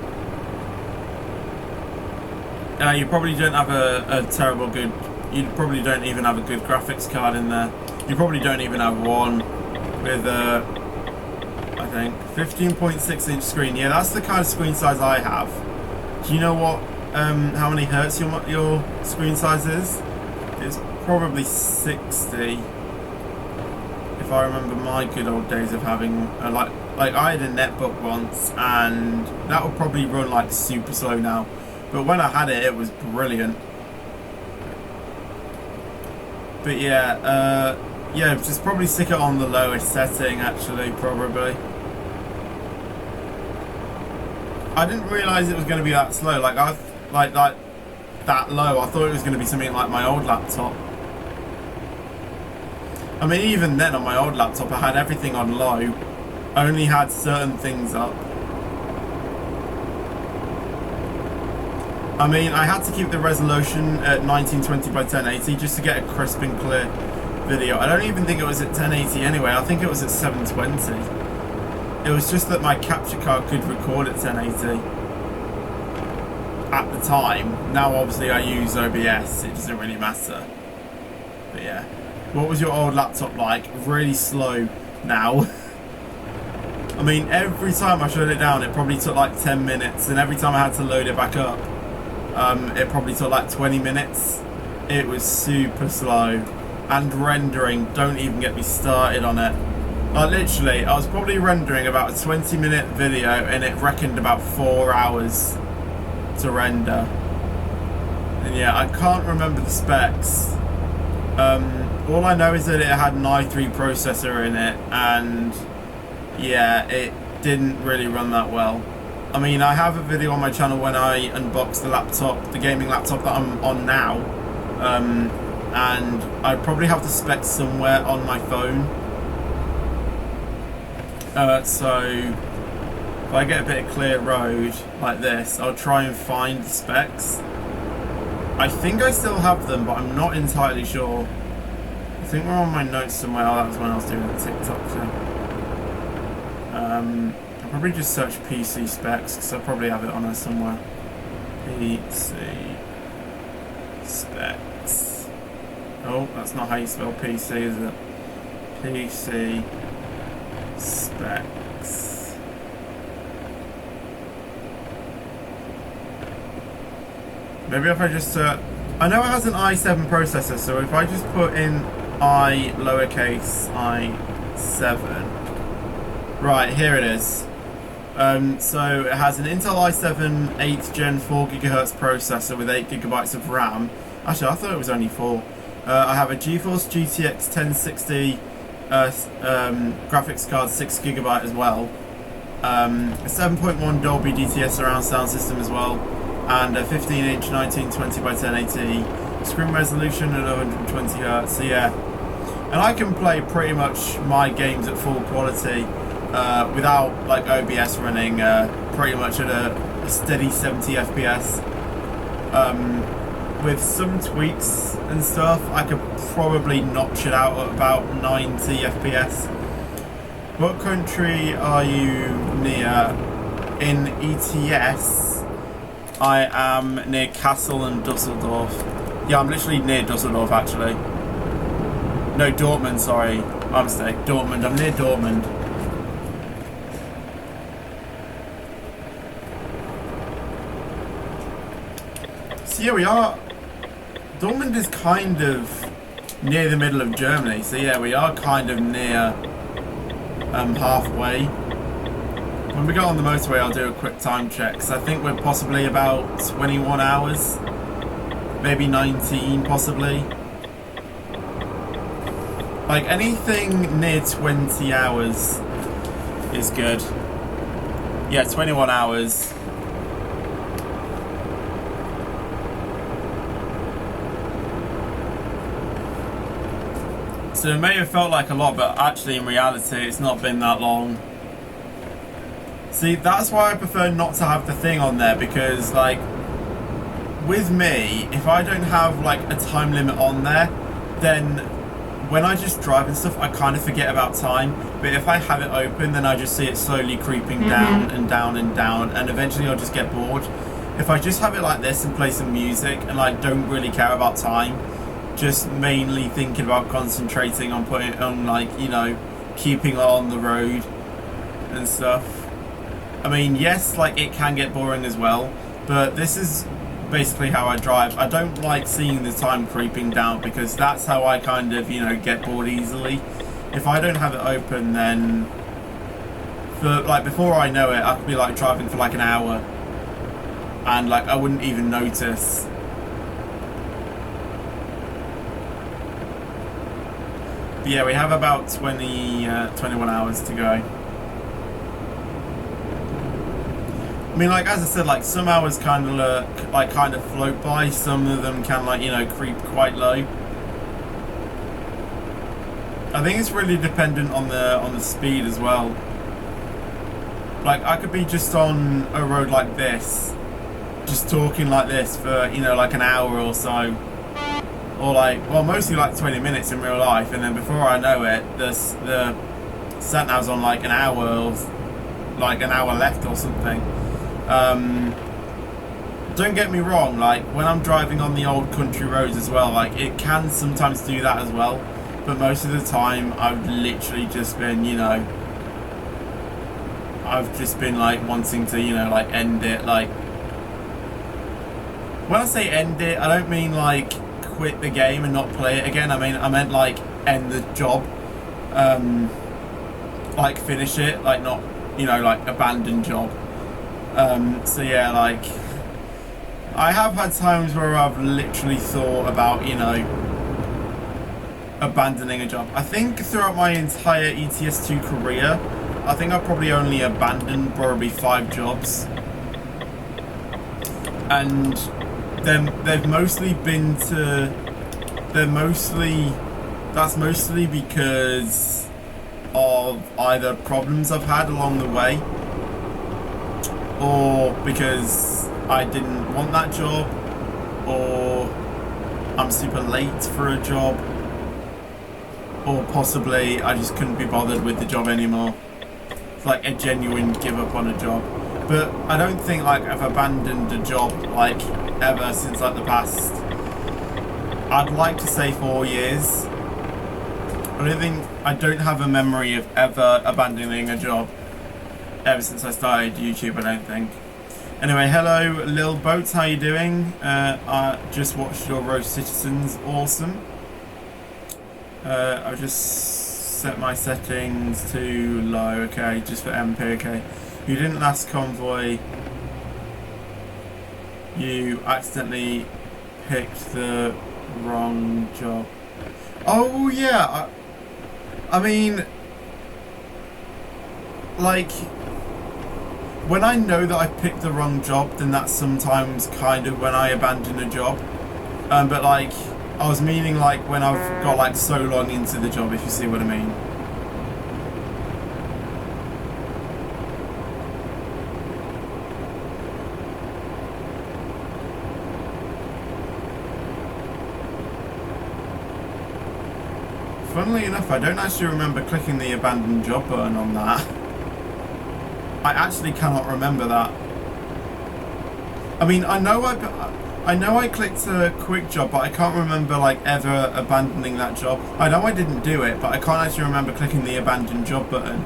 You probably don't have a terrible good. You probably don't even have a good graphics card in there. You probably don't even have one with I think 15.6-inch screen. Yeah, that's the kind of screen size I have. Do you know what? How many hertz your screen size is? It's probably 60. If I remember my good old days of having like I had a netbook once, and that would probably run like super slow now. But when I had it, it was brilliant. But yeah, yeah, just probably stick it on the lowest setting. Actually, probably. I didn't realise it was going to be that slow. Like that low. I thought it was going to be something like my old laptop. I mean, even then on my old laptop, I had everything on low. I only had certain things up. I mean, I had to keep the resolution at 1920 by 1080 just to get a crisp and clear video. I don't even think it was at 1080 anyway. I think it was at 720. It was just that my capture card could record at 1080 at the time. Now, obviously, I use OBS. It doesn't really matter. But yeah. What was your old laptop like? Really slow now. I mean, every time I shut it down, it probably took like 10 minutes. And every time I had to load it back up, it probably took like 20 minutes. It was super slow. And rendering, don't even get me started on it. Like literally, I was probably rendering about a 20-minute video and it reckoned about 4 hours to render. And yeah, I can't remember the specs. All I know is that it had an i3 processor in it, and yeah, it didn't really run that well. I mean, I have a video on my channel when I unbox the laptop, the gaming laptop that I'm on now, and I probably have the specs somewhere on my phone. So if I get a bit of clear road like this, I'll try and find the specs. I think I still have them, but I'm not entirely sure. I think we're on my notes somewhere. Oh, that was when I was doing the TikTok thing. I'll probably just search PC specs, because I probably have it on there somewhere. PC specs. Oh, that's not how you spell PC, is it? PC specs. Maybe if I just I know it has an i7 processor, so if I just put in I lowercase i7, right, here it is. So it has an Intel i7 8th Gen 4 GHz processor with 8 GB of RAM. Actually, I thought it was only 4. I have a GeForce GTX 1060 graphics card, 6 GB as well. A 7.1 Dolby DTS surround sound system as well, and a 15-inch 1920 by 1080 screen resolution at 120 Hz. So yeah, and I can play pretty much my games at full quality without like OBS running, pretty much at a steady 70 FPS. With some tweaks and stuff, I could probably notch it out at about 90 FPS. What country are you near? In ETS, I am near Kassel and Dusseldorf. Yeah, I'm literally near Dusseldorf actually. No, Dortmund, sorry. My mistake. Dortmund. I'm near Dortmund. So yeah, we are. Dortmund is kind of near the middle of Germany. So yeah, we are kind of near halfway. When we go on the motorway, I'll do a quick time check. So I think we're possibly about 21 hours. Maybe 19, possibly. Like anything near 20 hours is good. Yeah, 21 hours. So it may have felt like a lot, but actually in reality it's not been that long. See, that's why I prefer not to have the thing on there, because like with me, if I don't have like a time limit on there, then when I just drive and stuff, I kind of forget about time. But if I have it open, then I just see it slowly creeping down and down and down, and eventually I'll just get bored. If I just have it like this and play some music and like don't really care about time, just mainly thinking about concentrating on putting on, like, you know, keeping on the road and stuff. I mean, yes, like it can get boring as well, but this is basically how I drive. I don't like seeing the time creeping down because that's how I kind of, you know, get bored easily. If I don't have it open, then for like before I know it, I could be like driving for like an hour and like I wouldn't even notice. But yeah, we have about 21 hours to go. I mean, like, as I said, like, some hours kind of look, like, kind of float by. Some of them can, like, you know, creep quite low. I think it's really dependent on the speed as well. Like, I could be just on a road like this, just talking like this for, you know, like an hour or so. Or, like, well, mostly, like, 20 minutes in real life. And then before I know it, the sat-nav's on, like, an hour or, like, an hour left or something. Don't get me wrong, like when I'm driving on the old country roads as well, like it can sometimes do that as well, but most of the time I've literally just been, you know, I've just been like wanting to, you know, like end it. Like when I say end it, I don't mean like quit the game and not play it again. I meant like end the job, like finish it, like not, you know, like abandon job. So yeah, like I have had times where I've literally thought about, you know, abandoning a job. I think throughout my entire ETS2 career, I think I've probably only abandoned probably 5 jobs. And they've mostly been to, that's mostly because of either problems I've had along the way, or because I didn't want that job, or I'm super late for a job, or possibly I just couldn't be bothered with the job anymore. It's like a genuine give up on a job. But I don't think like I've abandoned a job like ever since like the past, I'd like to say 4 years. I don't have a memory of ever abandoning a job ever since I started YouTube, I don't think. Anyway, hello Lil Boats, how you doing? I just watched your Roast Citizens, awesome. I've just set my settings to low, okay, just for MP, okay. You didn't last Convoy, you accidentally picked the wrong job. Oh yeah, I mean, like, when I know that I picked the wrong job, then that's sometimes kind of when I abandon a job. But like, I was meaning like when I've got like so long into the job, if you see what I mean. Funnily enough, I don't actually remember clicking the abandon job button on that. I actually cannot remember that. I mean, I know I clicked a quick job, but I can't remember like ever abandoning that job. I know I didn't do it, but I can't actually remember clicking the abandon job button.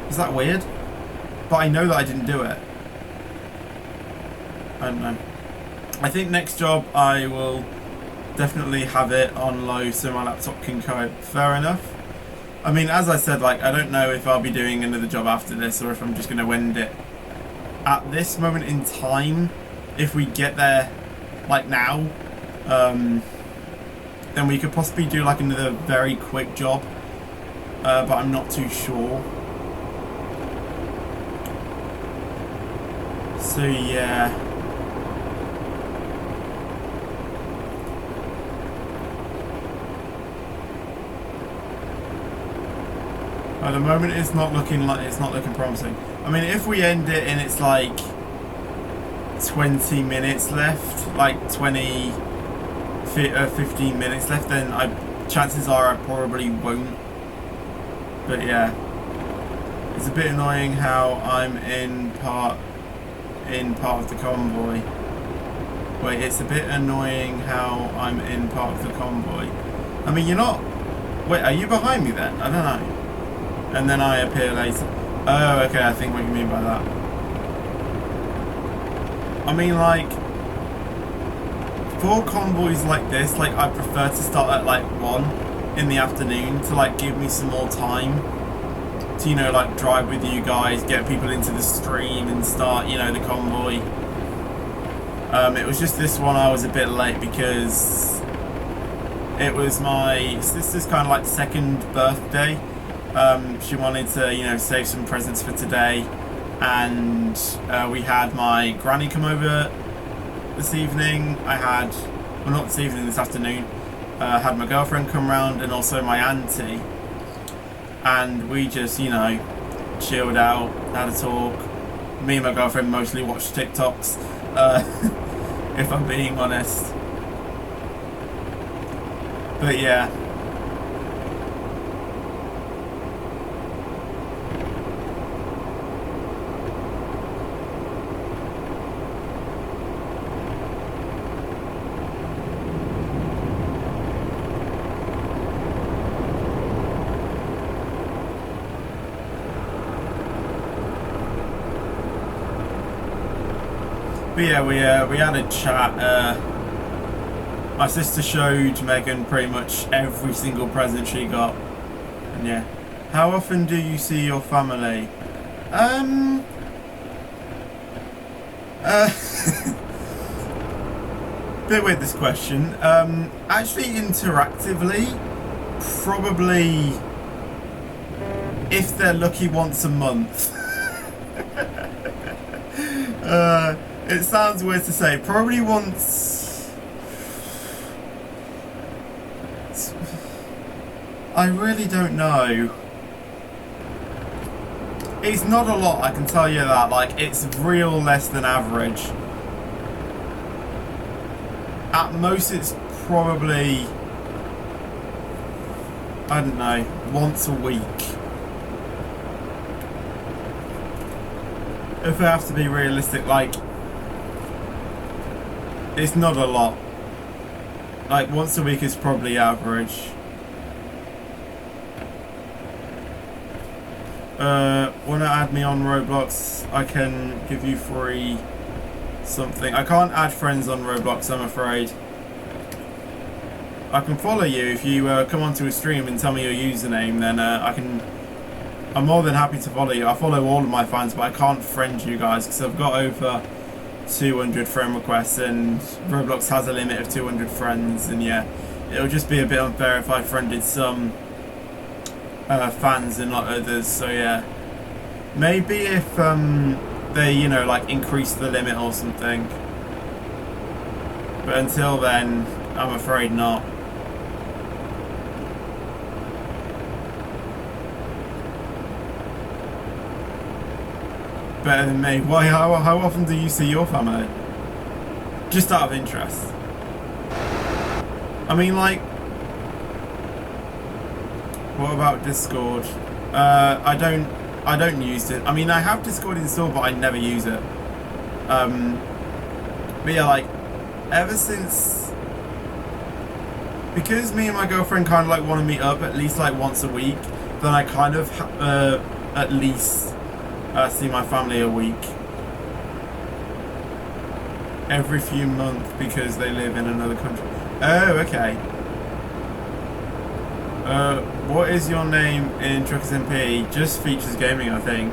Is that weird? But I know that I didn't do it. I don't know. I think next job I will definitely have it on low so my laptop can cope. Fair enough. I mean, as I said, like, I don't know if I'll be doing another job after this or if I'm just going to end it. At this moment in time, if we get there, like now, then we could possibly do like another very quick job, but I'm not too sure. So yeah. At the moment, it's not looking promising. I mean, if we end it and it's like 20 minutes left, like 15 minutes left, then chances are I probably won't. But yeah, it's a bit annoying how I'm in part of the convoy. Wait, it's a bit annoying how I'm in part of the convoy. I mean, you're not... Wait, are you behind me then? I don't know. And then I appear later. Oh, okay, I think what you mean by that. I mean, like... For convoys like this, like, I prefer to start at, like, 1 in the afternoon to, like, give me some more time to, you know, like, drive with you guys, get people into the stream and start, you know, the convoy. It was just this one I was a bit late because it was my sister's kind of like second birthday. She wanted to, you know, save some presents for today, and we had my granny come over this evening. Well, not this evening, this afternoon. I had my girlfriend come round and also my auntie, and we just, you know, chilled out, had a talk. Me and my girlfriend mostly watched TikToks. If I'm being honest. But yeah. But yeah, we had a chat. My sister showed Megan pretty much every single present she got. And yeah. How often do you see your family? Bit weird this question. Actually interactively, probably, if they're lucky, once a month. It sounds weird to say. Probably once... I really don't know. It's not a lot, I can tell you that. Like, it's real less than average. At most, it's probably... I don't know, once a week. If I have to be realistic, like... It's not a lot. Like, once a week is probably average. Wanna add me on Roblox? I can give you free something. I can't add friends on Roblox, I'm afraid. I can follow you if you come onto a stream and tell me your username, then I'm more than happy to follow you. I follow all of my fans, but I can't friend you guys because I've got over 200 friend requests and Roblox has a limit of 200 friends, and yeah, it'll just be a bit unfair if I friended some fans and not others. So yeah, maybe if they, you know, like increase the limit or something, but until then I'm afraid not. Better than me. Why? How often do you see your family? Just out of interest. I mean, like, what about Discord? I don't use it. I mean, I have Discord installed, but I never use it. But yeah, like, ever since, because me and my girlfriend kind of like want to meet up at least like once a week, then I kind of at least see my family a week. Every few months because they live in another country. Oh, okay. What is your name in ETS2MP? Just Features Gaming, I think.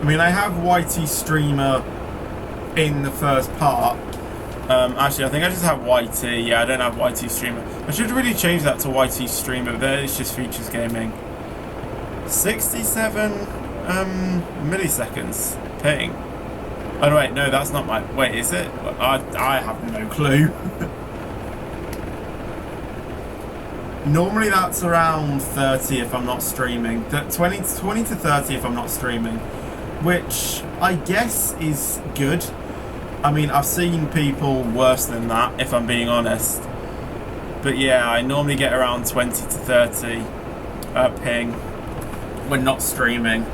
I mean, I have YT Streamer in the first part. Actually, I think I just have YT. Yeah, I don't have YT Streamer. I should really change that to YT Streamer, but there it's just Features Gaming. 67 milliseconds ping. Oh wait, no, that's not my... Wait, is it? I have no clue. Normally that's around 30 if I'm not streaming. 20 to 30 if I'm not streaming. which I guess is good. I mean, I've seen people worse than that, if I'm being honest. But yeah, I normally get around 20 to 30 ping when not streaming.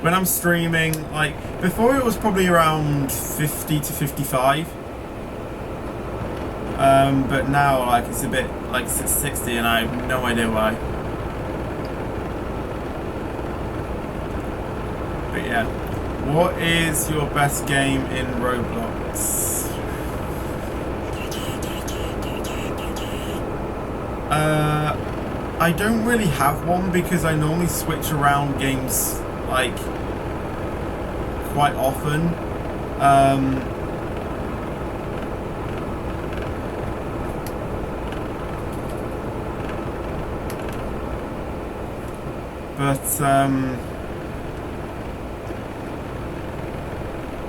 When I'm streaming, like, before it was probably around 50 to 55. But now, like, it's a bit, like, it's 60 and I have no idea why. But yeah. What is your best game in Roblox? I don't really have one because I normally switch around games like quite often.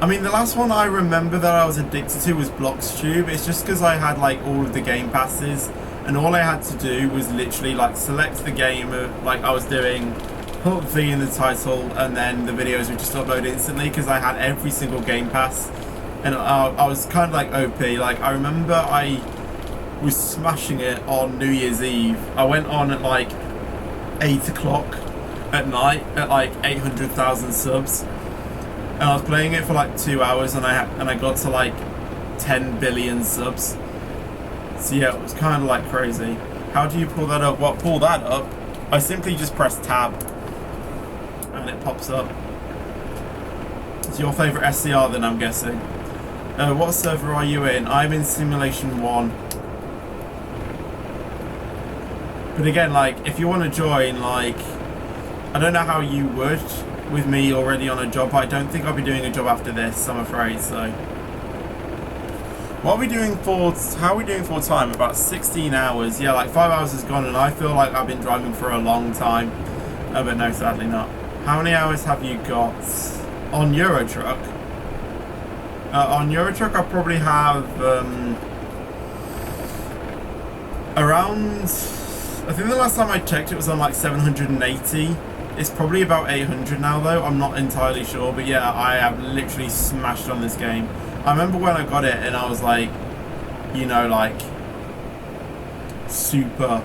I mean, the last one I remember that I was addicted to was Bloxtube. It's just because I had like all of the game passes, and all I had to do was literally like select the game like I was doing, put V in the title, and then the videos would just upload instantly because I had every single game pass, and I was kind of like OP. Like, I remember I was smashing it on New Year's Eve. I went on at like 8 o'clock at night at like 800,000 subs. And I was playing it for like 2 hours, and I got to like 10 billion subs. So yeah, it was kind of like crazy. How do you pull that up? Well, pull that up, I simply just press tab, and it pops up. It's your favourite SCR then, I'm guessing. What server are you in? I'm in Simulation 1. But again, like, if you want to join, like, I don't know how you would with me already on a job, but I don't think I'll be doing a job after this, I'm afraid. So what are we doing for, how are we doing for time? About 16 hours. Yeah, like 5 hours has gone, and I feel like I've been driving for a long time. But no, sadly not. How many hours have you got on Euro Truck? On Euro Truck I probably have around, I think the last time I checked it was on like 780. It's probably about 800 now though, I'm not entirely sure, but yeah, I have literally smashed on this game. I remember when I got it and I was like, you know, like, super,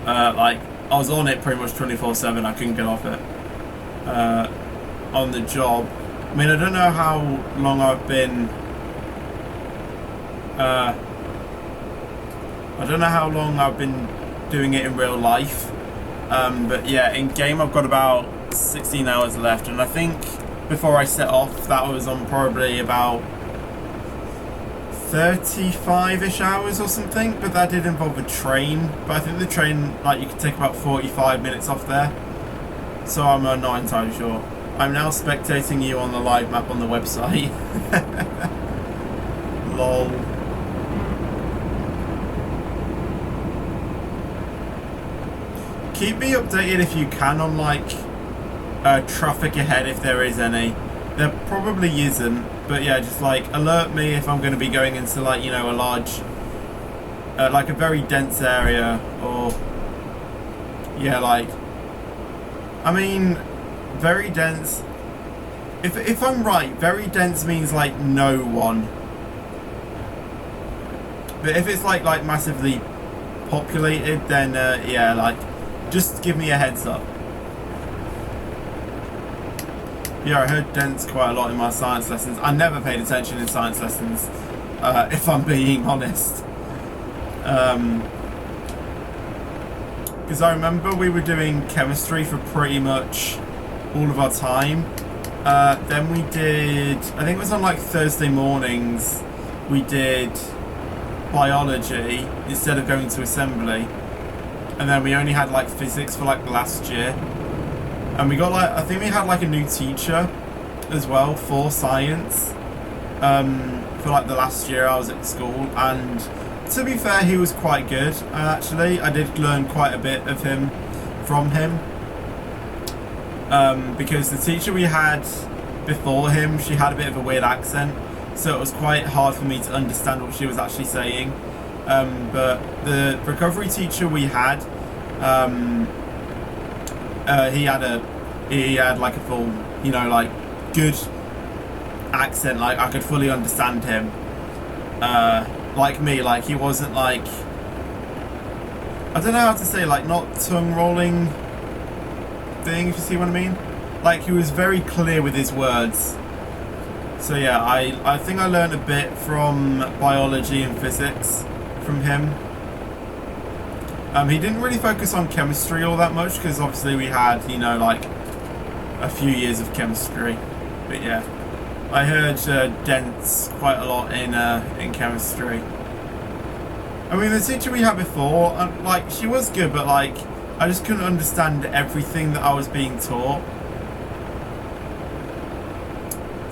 like, I was on it pretty much 24/7, I couldn't get off it, on the job. I mean, I don't know how long I've been, I don't know how long I've been doing it in real life. But yeah, in game I've got about 16 hours left, and I think before I set off that was on probably about 35-ish hours or something, but that did involve a train. But I think the train, like, you could take about 45 minutes off there, so I'm not entirely sure. I'm now spectating you on the live map on the website. Lol. Keep me updated if you can on, like, traffic ahead, if there is any. There probably isn't, but yeah, just like alert me if I'm going to be going into, like, you know, a large, like a very dense area, or yeah, like, I mean, very dense. If I'm right, very dense means like no one. But if it's like massively populated, then yeah, like, just give me a heads up. Yeah, I heard dense quite a lot in my science lessons. I never paid attention in science lessons, if I'm being honest. Because I remember we were doing chemistry for pretty much all of our time. Then we did, I think it was on like Thursday mornings, we did biology instead of going to assembly. And then we only had like physics for like last year. And we got like, I think we had like a new teacher as well for science, for like the last year I was at school. And to be fair, he was quite good, actually. I did learn quite a bit of him from him. Because the teacher we had before him, she had a bit of a weird accent, so it was quite hard for me to understand what she was actually saying. But the recovery teacher we had, he had a he had like a full, you know, like good accent, like I could fully understand him. Like me, like he wasn't like, I don't know how to say, like not tongue rolling thing, if you see what I mean. Like he was very clear with his words. So yeah, I think I learned a bit from biology and physics from him. He didn't really focus on chemistry all that much because obviously we had, you know, like a few years of chemistry. But yeah, I heard dents quite a lot in chemistry. I mean, the teacher we had before, like she was good, but like I just couldn't understand everything that I was being taught.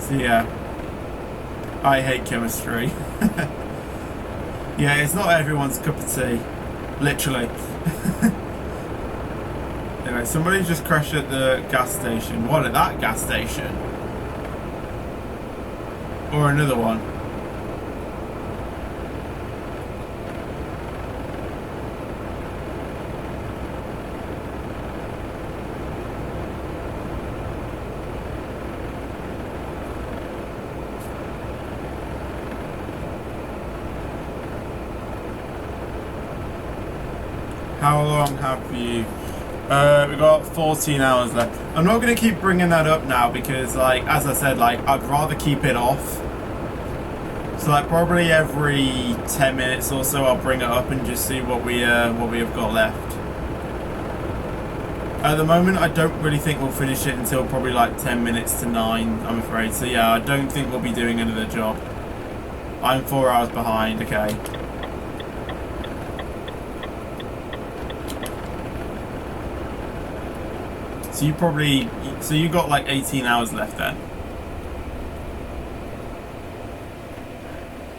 So yeah, I hate chemistry. Yeah, it's not everyone's cup of tea. Literally. Anyway, somebody just crashed at the gas station. What, at that gas station? Or another one? How long have you... we got 14 hours left. I'm not going to keep bringing that up now because, like, as I said, like, I'd rather keep it off. So, like, probably every 10 minutes or so I'll bring it up and just see what we have got left. At the moment, I don't really think we'll finish it until probably, like, 10 minutes to 9, I'm afraid. So, yeah, I don't think we'll be doing another job. I'm 4 hours behind, okay. So you got like 18 hours left then.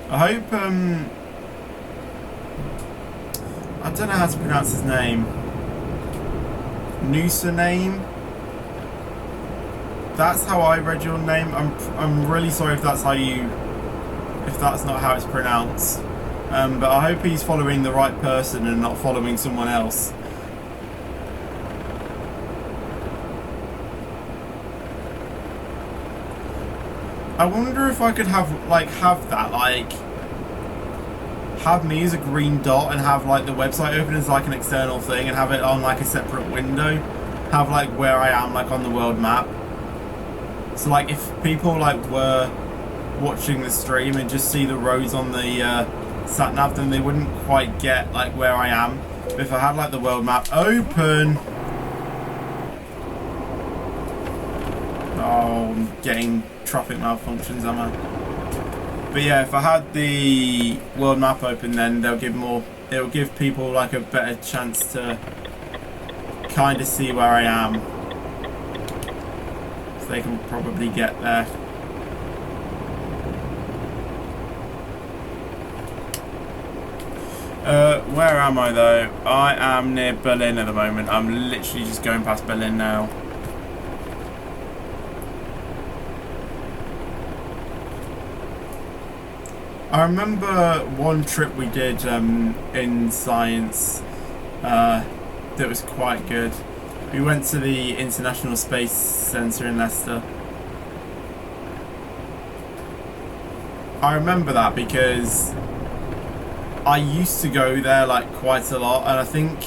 I hope, I don't know how to pronounce his name. Noosa name? That's how I read your name. I'm really sorry if that's not how it's pronounced. But I hope he's following the right person and not following someone else. I wonder if I could have me as a green dot and have like the website open as like an external thing and have it on like a separate window, have like where I am like on the world map. So like if people like were watching the stream and just see the roads on the sat nav, then they wouldn't quite get like where I am. But if I had like the world map open, oh, I'm getting traffic malfunctions, am I? But yeah, if I had the world map open, then it'll give people like a better chance to kind of see where I am, so they can probably get there. Where am I though? I am near Berlin at the moment. I'm literally just going past Berlin now. I remember one trip we did in science that was quite good. We went to the International Space Centre in Leicester. I remember that because I used to go there like quite a lot, and I think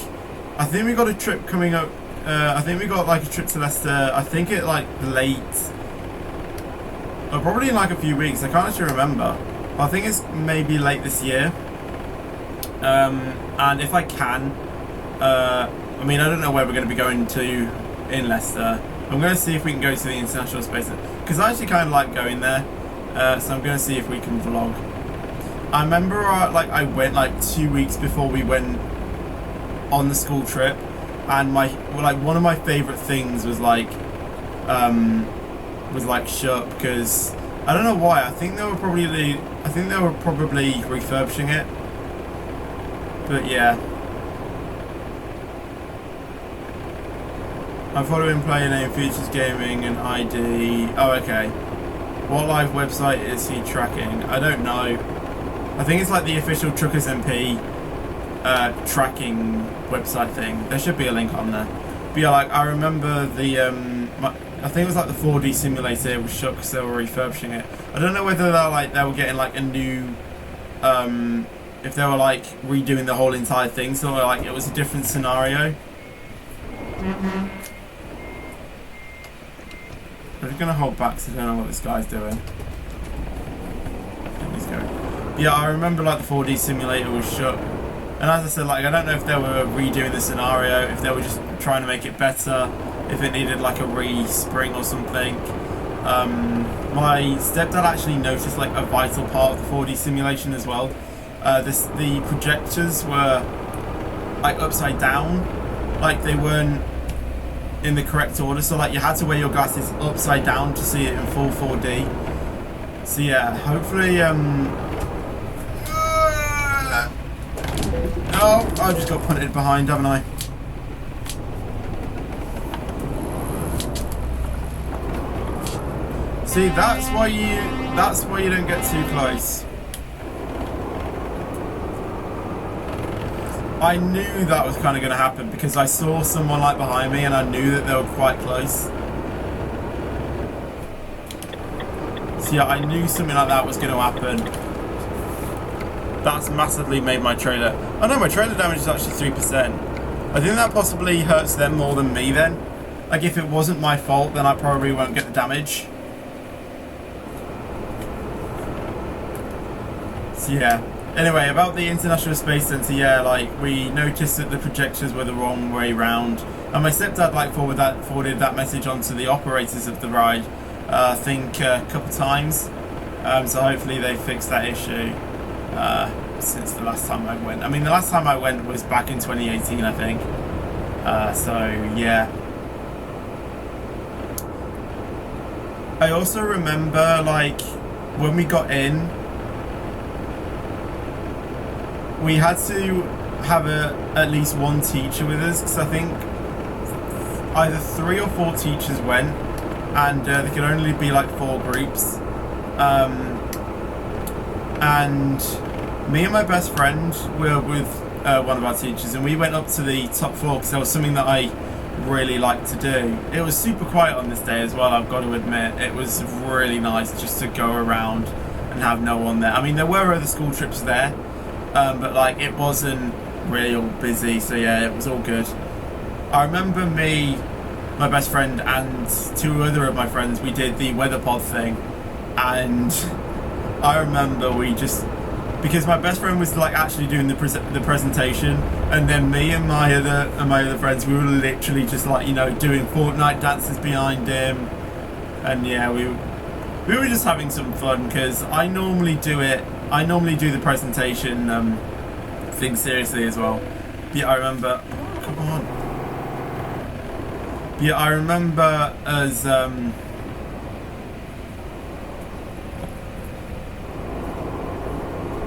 we got a trip coming up. I think we got like a trip to Leicester. I think it like late, or probably in like a few weeks. I can't actually remember. I think it's maybe late this year. And if I can, I mean, I don't know where we're going to be going to in Leicester. I'm going to see if we can go to the International Space Centre, because I actually kind of like going there. So I'm going to see if we can vlog. I remember like I went like 2 weeks before we went on the school trip, and one of my favourite things was like shut, because I don't know why. I think they were probably refurbishing it. But yeah. I'm following player name, Futures Gaming, and ID. Oh, okay. What live website is he tracking? I don't know. I think it's like the official ETS2MP tracking website thing. There should be a link on there. But yeah, like I remember the I think it was like the 4D simulator. It was shut because they were refurbishing it. I don't know whether they were getting like a new, if they were like redoing the whole entire thing, so like it was a different scenario. I'm just gonna hold back because I don't know what this guy's doing. He's going. Yeah, I remember like the 4D simulator was shut, and as I said, like I don't know if they were redoing the scenario, if they were just trying to make it better, if it needed like a re-spring or something. My stepdad actually noticed like a vital part of the 4D simulation as well. The projectors were like upside down, like they weren't in the correct order, so like you had to wear your glasses upside down to see it in full 4D. So yeah, hopefully oh, I just got punted behind, haven't I? See, that's why you don't get too close. I knew that was kind of going to happen because I saw someone like behind me and I knew that they were quite close. So yeah, I knew something like that was going to happen. That's massively made my trailer. Oh no, my trailer damage is actually 3%. I think that possibly hurts them more than me then. Like if it wasn't my fault, then I probably won't get the damage. So yeah. Anyway, about the International Space Center, yeah, like we noticed that the projectors were the wrong way round, and my stepdad like forwarded that message onto the operators of the ride, I think a couple times. So hopefully they fixed that issue since the last time I went. I mean, the last time I went was back in 2018, I think. So yeah. I also remember like when we got in, we had to have at least one teacher with us, because I think either 3 or 4 teachers went, and there could only be like 4 groups. And me and my best friend were with one of our teachers, and we went up to the top floor because there was something that I really liked to do. It was super quiet on this day as well, I've got to admit. It was really nice just to go around and have no one there. I mean, there were other school trips there, but like it wasn't really all busy, so yeah, it was all good. I remember me, my best friend, and 2 other of my friends, we did the weather pod thing, and I remember we just, because my best friend was like actually doing the presentation, and then me and my other friends, we were literally just like, you know, doing Fortnite dances behind him, and yeah, we were just having some fun, because I normally do the presentation thing seriously as well. Yeah, I remember. Come on. Yeah, I remember as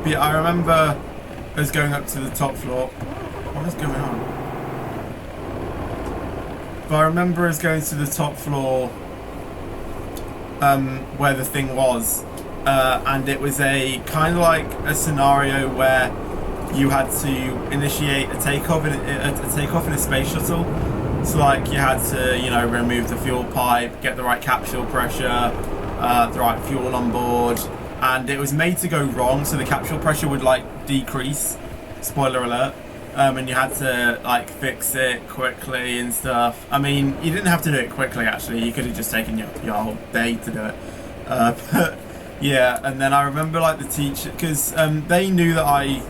yeah, I remember us going up to the top floor. What is going on? But I remember us going to the top floor, where the thing was. And it was a kind of like a scenario where you had to initiate a takeoff in a space shuttle. So like you had to, you know, remove the fuel pipe, get the right capsule pressure, the right fuel on board, and it was made to go wrong, so the capsule pressure would like decrease. Spoiler alert. And you had to like fix it quickly and stuff. I mean, you didn't have to do it quickly actually. You could have just taken your whole day to do it. But yeah, and then I remember like the teacher, because they knew that I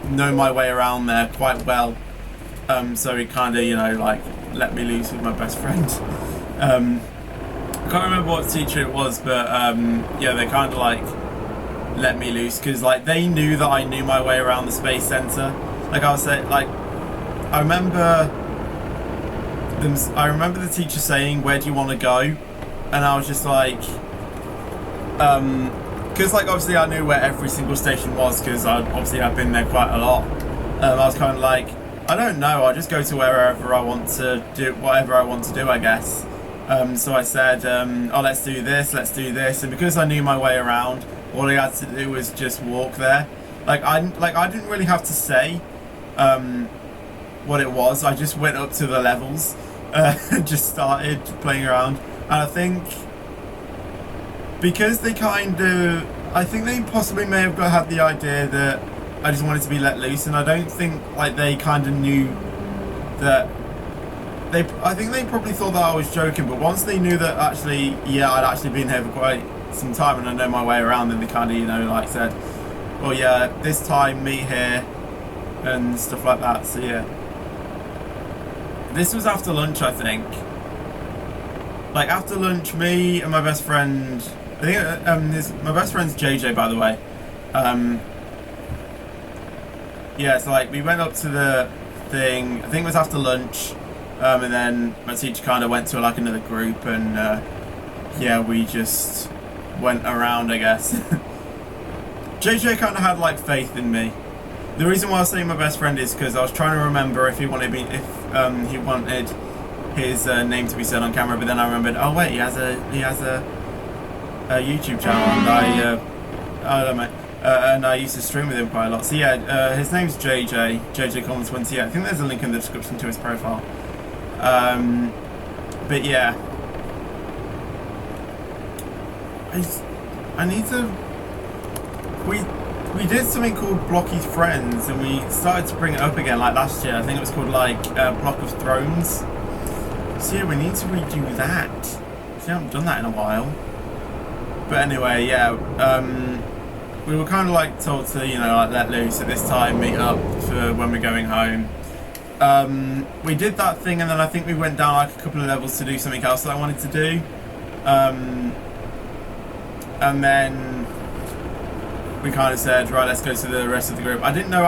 know my way around there quite well. So he kind of, you know, like let me loose with my best friend. I can't remember what teacher it was, but yeah, they kind of like let me loose, because like they knew that I knew my way around the space center. Like I was saying, like I remember the teacher saying, "Where do you want to go?" And I was just like, because like obviously I knew where every single station was, because I've been there quite a lot. I was kind of like, I don't know, I'll just go to wherever I want to do, whatever I want to do, I guess. So I said, oh, let's do this, and because I knew my way around, all I had to do was just walk there. Like I didn't really have to say what it was. I just went up to the levels, just started playing around. And I think because they I think they possibly may have had the idea that I just wanted to be let loose, and I don't think like they kind of knew that I think they probably thought that I was joking, but once they knew that actually, yeah, I'd actually been here for quite some time and I know my way around, then they kind of, you know, like said, well, yeah, this time meet here and stuff like that. So yeah, this was after lunch, I think. Like after lunch, me and my best friend, I think my best friend's JJ, by the way. Yeah, so like we went up to the thing, I think it was after lunch, and then my teacher kind of went to like another group, and yeah, we just went around, I guess. JJ kind of had like faith in me. The reason why I was saying my best friend is because I was trying to remember if he wanted he wanted his name to be said on camera, but then I remembered, oh wait, he has a YouTube channel, and I don't know, and I used to stream with him quite a lot. So yeah, his name's JJ Collins 28. I think there's a link in the description to his profile. But yeah, I need to. We did something called Blocky Friends, and we started to bring it up again like last year. I think it was called like Block of Thrones. So yeah, we need to redo that. So I haven't done that in a while. But anyway, yeah, we were kind of like told to, you know, like let loose at this time, meet up for when we're going home. We did that thing, and then I think we went down like a couple of levels to do something else that I wanted to do. And then we kind of said, right, let's go to the rest of the group. I didn't know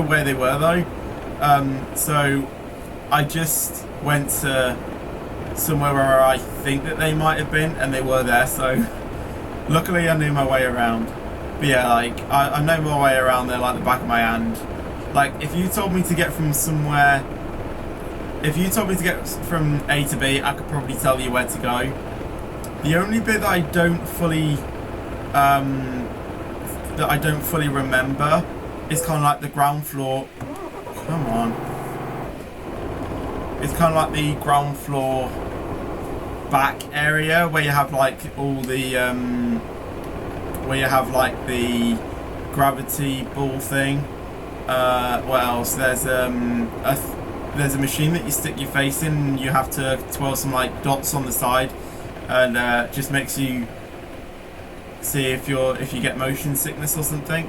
where they were though. So I just went to somewhere where I think that they might have been, and they were there. So luckily I knew my way around. But yeah, like I know my way around there like the back of my hand. Like if you told me to get from somewhere, if you told me to get from A to B, I could probably tell you where to go. The only bit that I don't fully remember is kind of like the ground floor. Come on. It's kind of like the ground floor back area where you have like all the where you have like the gravity ball thing. What else? There's a machine that you stick your face in, and you have to twirl some like dots on the side, and just makes you see if you get motion sickness or something.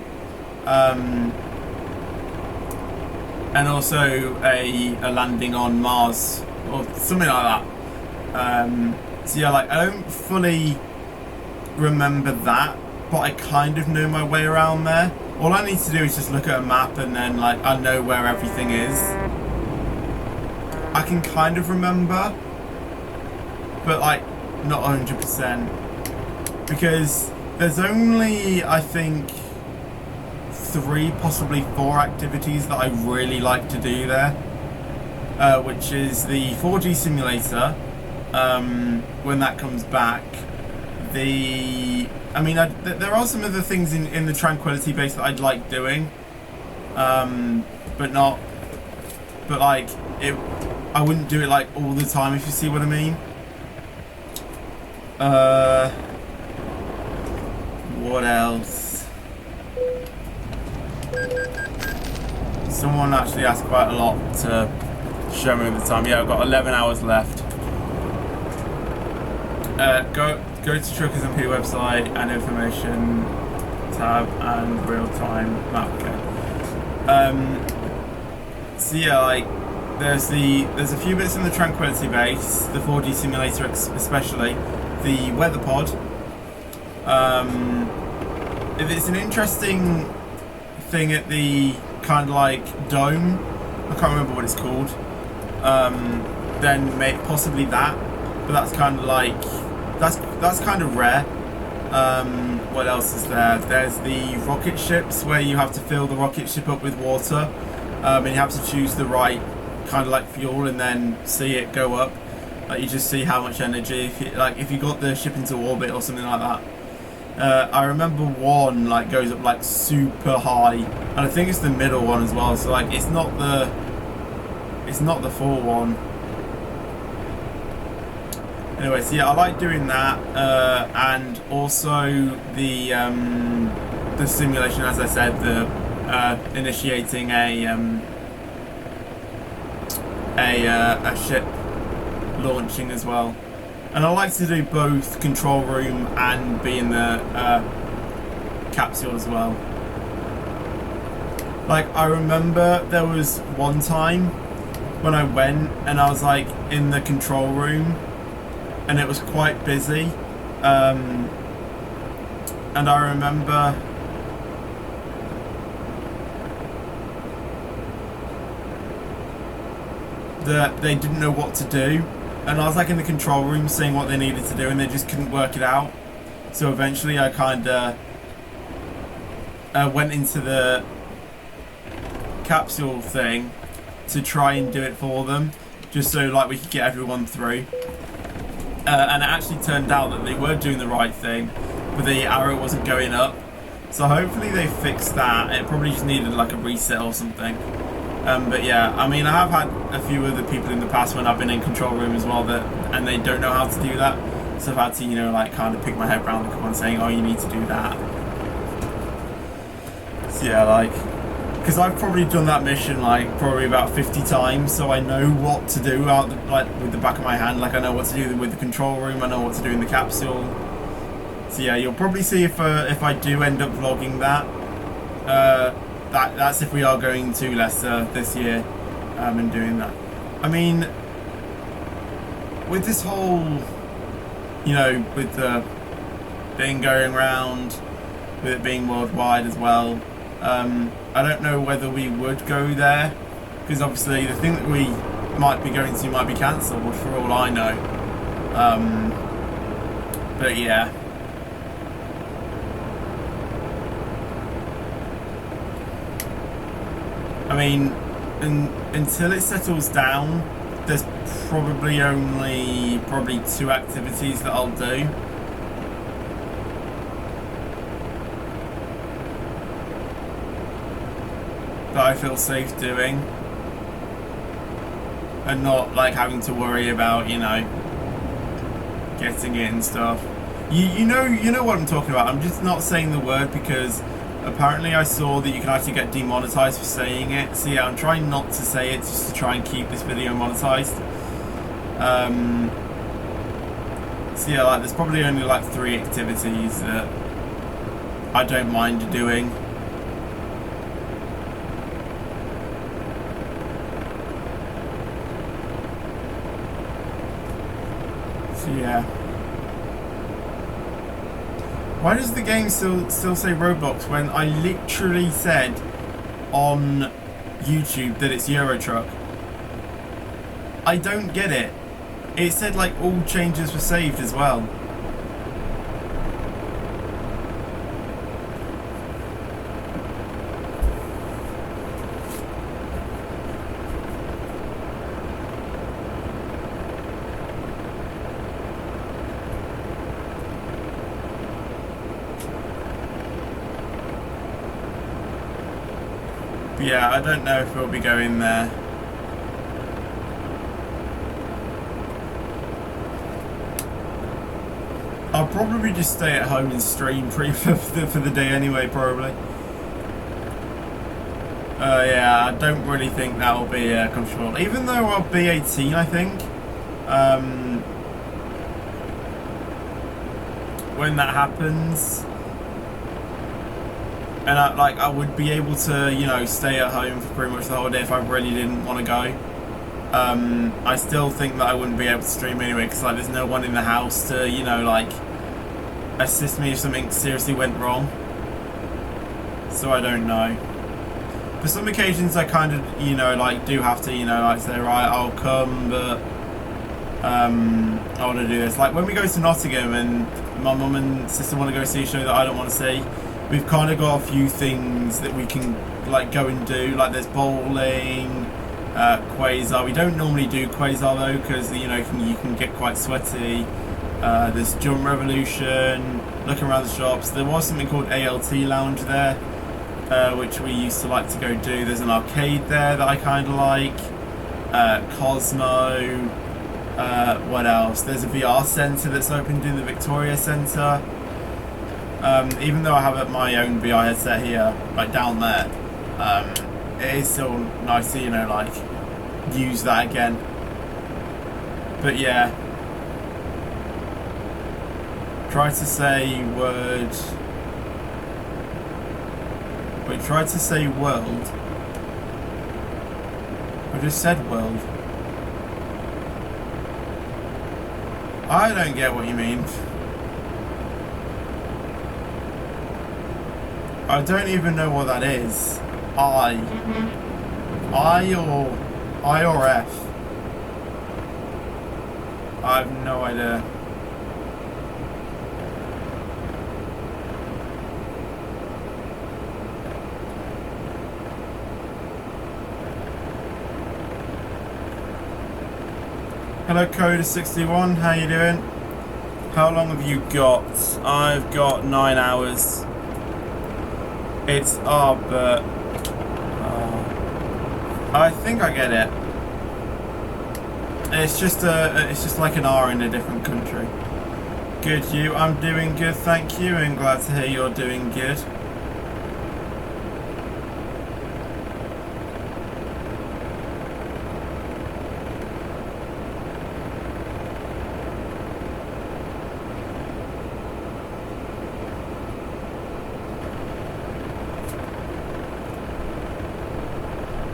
And also a landing on Mars or something like that. So yeah, like I don't fully remember that, but I kind of know my way around there. All I need to do is just look at a map, and then like I know where everything is. I can kind of remember, but like not 100%, because there's only, I think, 3, possibly 4 activities that I really like to do there, which is the 4G simulator, when that comes back. There are some other things in the Tranquility base that I'd like doing, but like I wouldn't do it like all the time, if you see what I mean. What else? Someone actually asked quite a lot to show me the time. Yeah, I've got 11 hours left. Go to Truckers&P website and information tab and real-time map. Okay. So yeah, like there's a few bits in the Tranquility base, the 4G simulator especially, the weather pod. It's an interesting thing at the kind of like dome. I can't remember what it's called. Then possibly that, but that's kind of like that's kind of rare. What else is there? There's the rocket ships where you have to fill the rocket ship up with water, and you have to choose the right kind of like fuel and then see it go up. Like you just see how much energy, if you got the ship into orbit or something like that. I remember one like goes up like super high, and I think it's the middle one as well. So like it's not the full one. Anyway, so yeah, I like doing that, and also the simulation, as I said, the initiating a ship launching as well. And I like to do both control room and be in the capsule as well. Like, I remember there was one time when I went and I was like in the control room and it was quite busy, and I remember that they didn't know what to do, and I was like in the control room seeing what they needed to do and they just couldn't work it out. So eventually I kind of went into the capsule thing to try and do it for them, just so like we could get everyone through. And it actually turned out that they were doing the right thing, but the arrow wasn't going up. So hopefully they fixed that. It probably just needed like a reset or something. But yeah, I mean, I have had a few other people in the past when I've been in control room as well and they don't know how to do that. So I've had to, you know, like kind of pick my head around and come on saying, oh, you need to do that. So yeah, like, because I've probably done that mission like probably about 50 times, so I know what to do out like with the back of my hand. Like I know what to do with the control room, I know what to do in the capsule. So yeah, you'll probably see if I do end up vlogging that. That's if we are going to Leicester this year and doing that. I mean, with this whole, you know, with the thing going around, with it being worldwide as well, I don't know whether we would go there, because obviously the thing that we might be going to might be cancelled for all I know. But yeah. I mean, until it settles down, there's probably two activities that I'll do. That I feel safe doing, and not like having to worry about, you know, getting it and stuff. You know what I'm talking about. I'm just not saying the word because apparently I saw that you can actually get demonetized for saying it. So yeah, I'm trying not to say it just to try and keep this video monetized. So yeah, like there's probably only like 3 activities that I don't mind doing. So yeah. Why does the game still say Roblox when I literally said on YouTube that it's Euro Truck? I don't get it. It said like all changes were saved as well. But yeah, I don't know if we'll be going there. I'll probably just stay at home and stream for the day anyway, probably. Yeah, I don't really think that'll be comfortable. Even though I'll be 18, I think. When that happens. And I would be able to, you know, stay at home for pretty much the whole day if I really didn't want to go. I still think that I wouldn't be able to stream anyway because like there's no one in the house to, you know, like assist me if something seriously went wrong. So I don't know. For some occasions I kind of, you know, like do have to, you know, like say right, I'll come, but I want to do this. Like when we go to Nottingham and my mum and sister want to go see a show that I don't want to see, we've kind of got a few things that we can like go and do. Like there's bowling, Quasar. We don't normally do Quasar though because, you know, you can get quite sweaty. There's Jump Revolution, looking around the shops. There was something called ALT Lounge there, which we used to like to go do. There's an arcade there that I kind of like. Cosmo. What else? There's a VR centre that's opened in the Victoria Centre. Even though I have my own VR headset here, like down there, it is still nice to, you know, like, use that again. But yeah. Try to say word. Wait, try to say world. I just said world. I don't get what you mean. I don't even know what that is. I or F? I have no idea. Hello Coda61, how you doing? How long have you got? I've got 9 hours. It's but I think I get it. It's just like an R in a different country. Good, you? I'm doing good, thank you, and glad to hear you're doing good.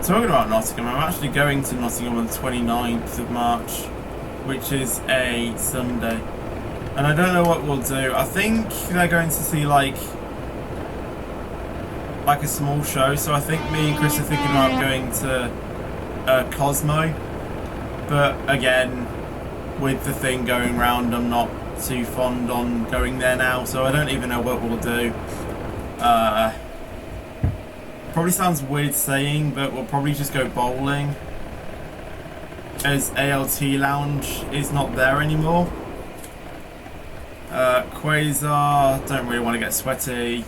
Talking about Nottingham, I'm actually going to Nottingham on the 29th of March, which is a Sunday. And I don't know what we'll do. I think they're going to see like a small show, so I think me and Chris are thinking about going to Cosmo. But again, with the thing going round, I'm not too fond on going there now, so I don't even know what we'll do. Probably sounds weird saying, but we'll probably just go bowling, as ALT Lounge is not there anymore. Quasar, don't really want to get sweaty.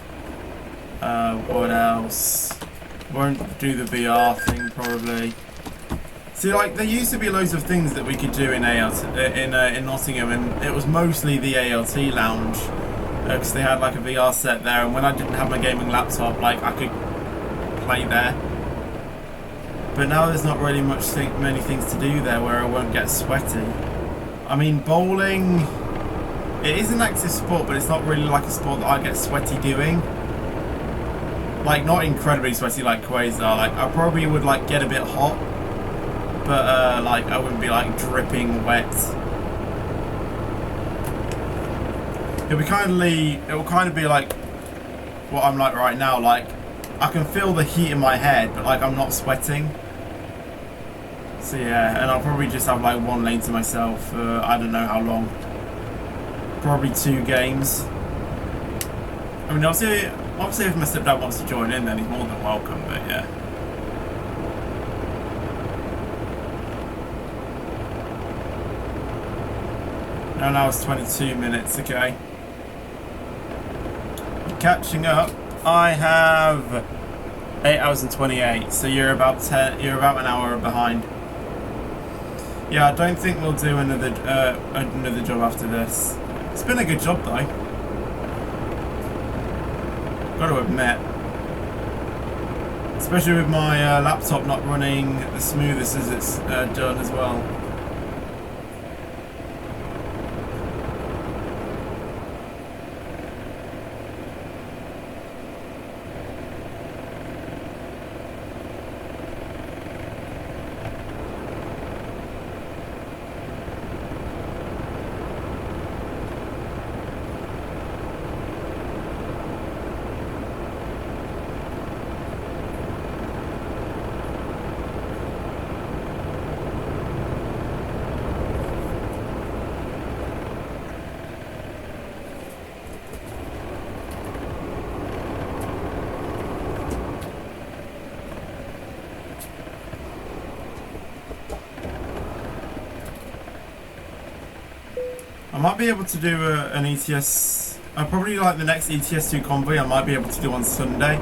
What else? Won't do the VR thing probably. See, like, there used to be loads of things that we could do in in Nottingham, and it was mostly the ALT Lounge, because they had like a VR set there, and when I didn't have my gaming laptop, like, I could play there. But now there's not really many things to do there where I won't get sweaty. I mean, bowling, it is an active sport, but it's not really like a sport that I get sweaty doing. Like, not incredibly sweaty like Quasar. Like, I probably would like get a bit hot, but like, I wouldn't be like dripping wet. It will kind of be like what I'm like right now. Like, I can feel the heat in my head, but like, I'm not sweating. So yeah, and I'll probably just have like one lane to myself for I don't know how long. Probably 2 games. I mean, obviously if my stepdad wants to join in, then he's more than welcome, but yeah. No, now it's 22 minutes, okay. Catching up. I have 8 hours and 28, so you're about an hour behind. Yeah, I don't think we'll do another job after this. It's been a good job though. Got to admit, especially with my laptop not running the smoothest as it's done as well. I might be able to do an ETS. Probably like the next ETS2 Convoy. I might be able to do on Sunday.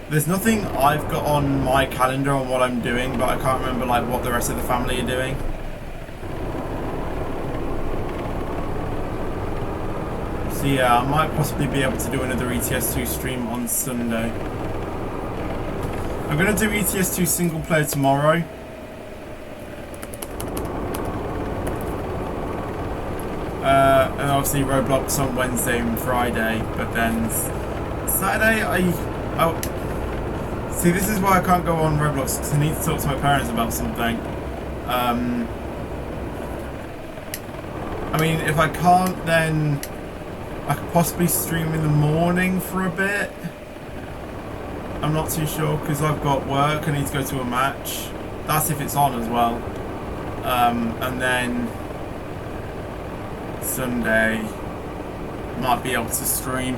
There's nothing I've got on my calendar on what I'm doing, but I can't remember like what the rest of the family are doing. So yeah, I might possibly be able to do another ETS2 stream on Sunday. I'm going to do ETS2 single player tomorrow. And obviously Roblox on Wednesday and Friday, but then Saturday see, this is why I can't go on Roblox, because I need to talk to my parents about something. I mean, if I can't, then I could possibly stream in the morning for a bit. I'm not too sure, because I've got work, I need to go to a match. That's if it's on as well. And then Sunday might be able to stream.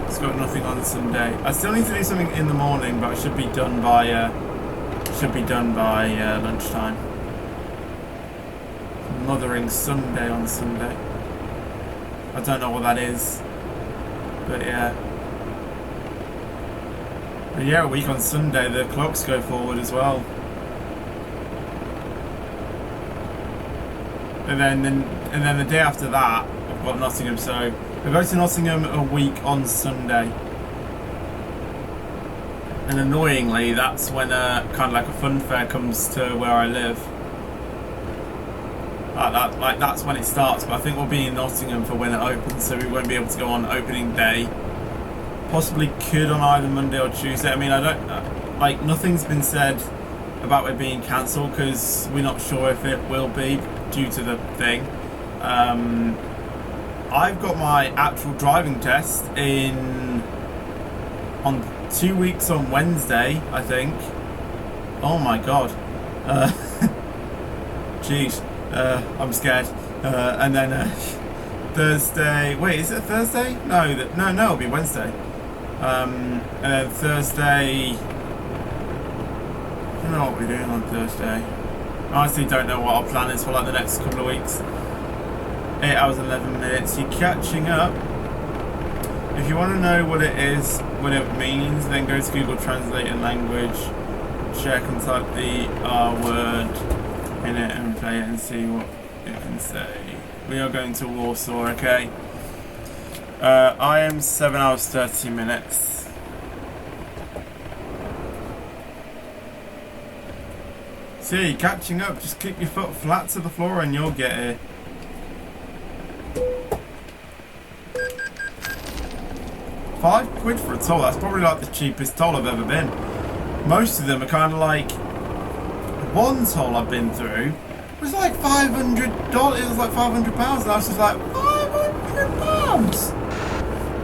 It's got nothing on Sunday. I still need to do something in the morning, but it should be done by lunchtime. Mothering Sunday on Sunday. I don't know what that is, but yeah. But yeah, a week on Sunday, the clocks go forward as well. And then the day after that, I've got Nottingham, so I go to Nottingham a week on Sunday. And annoyingly, that's when kind of like a fun fair comes to where I live. Like that's when it starts, but I think we'll be in Nottingham for when it opens, so we won't be able to go on opening day. Possibly could on either Monday or Tuesday. I mean, I don't like, nothing's been said about it being cancelled, because we're not sure if it will be due to the thing. I've got my actual driving test on 2 weeks on Wednesday, I think. Oh my god. Jeez. I'm scared. And then Thursday. Wait, is it Thursday? No, it'll be Wednesday. And then Thursday. I don't know what we're doing on Thursday. I honestly don't know what our plan is for like the next couple of weeks. 8 hours and 11 minutes. You're catching up. If you want to know what it is, what it means, then go to Google Translate and language. Check and type the R word in it and play it and see what it can say. We are going to Warsaw, okay? I am 7 hours 30 minutes. See, catching up, just keep your foot flat to the floor and you'll get it. £5 for a toll, that's probably like the cheapest toll I've ever been. Most of them are kind of like, one toll I've been through was like $500, it was like £500, and I was just like, £500?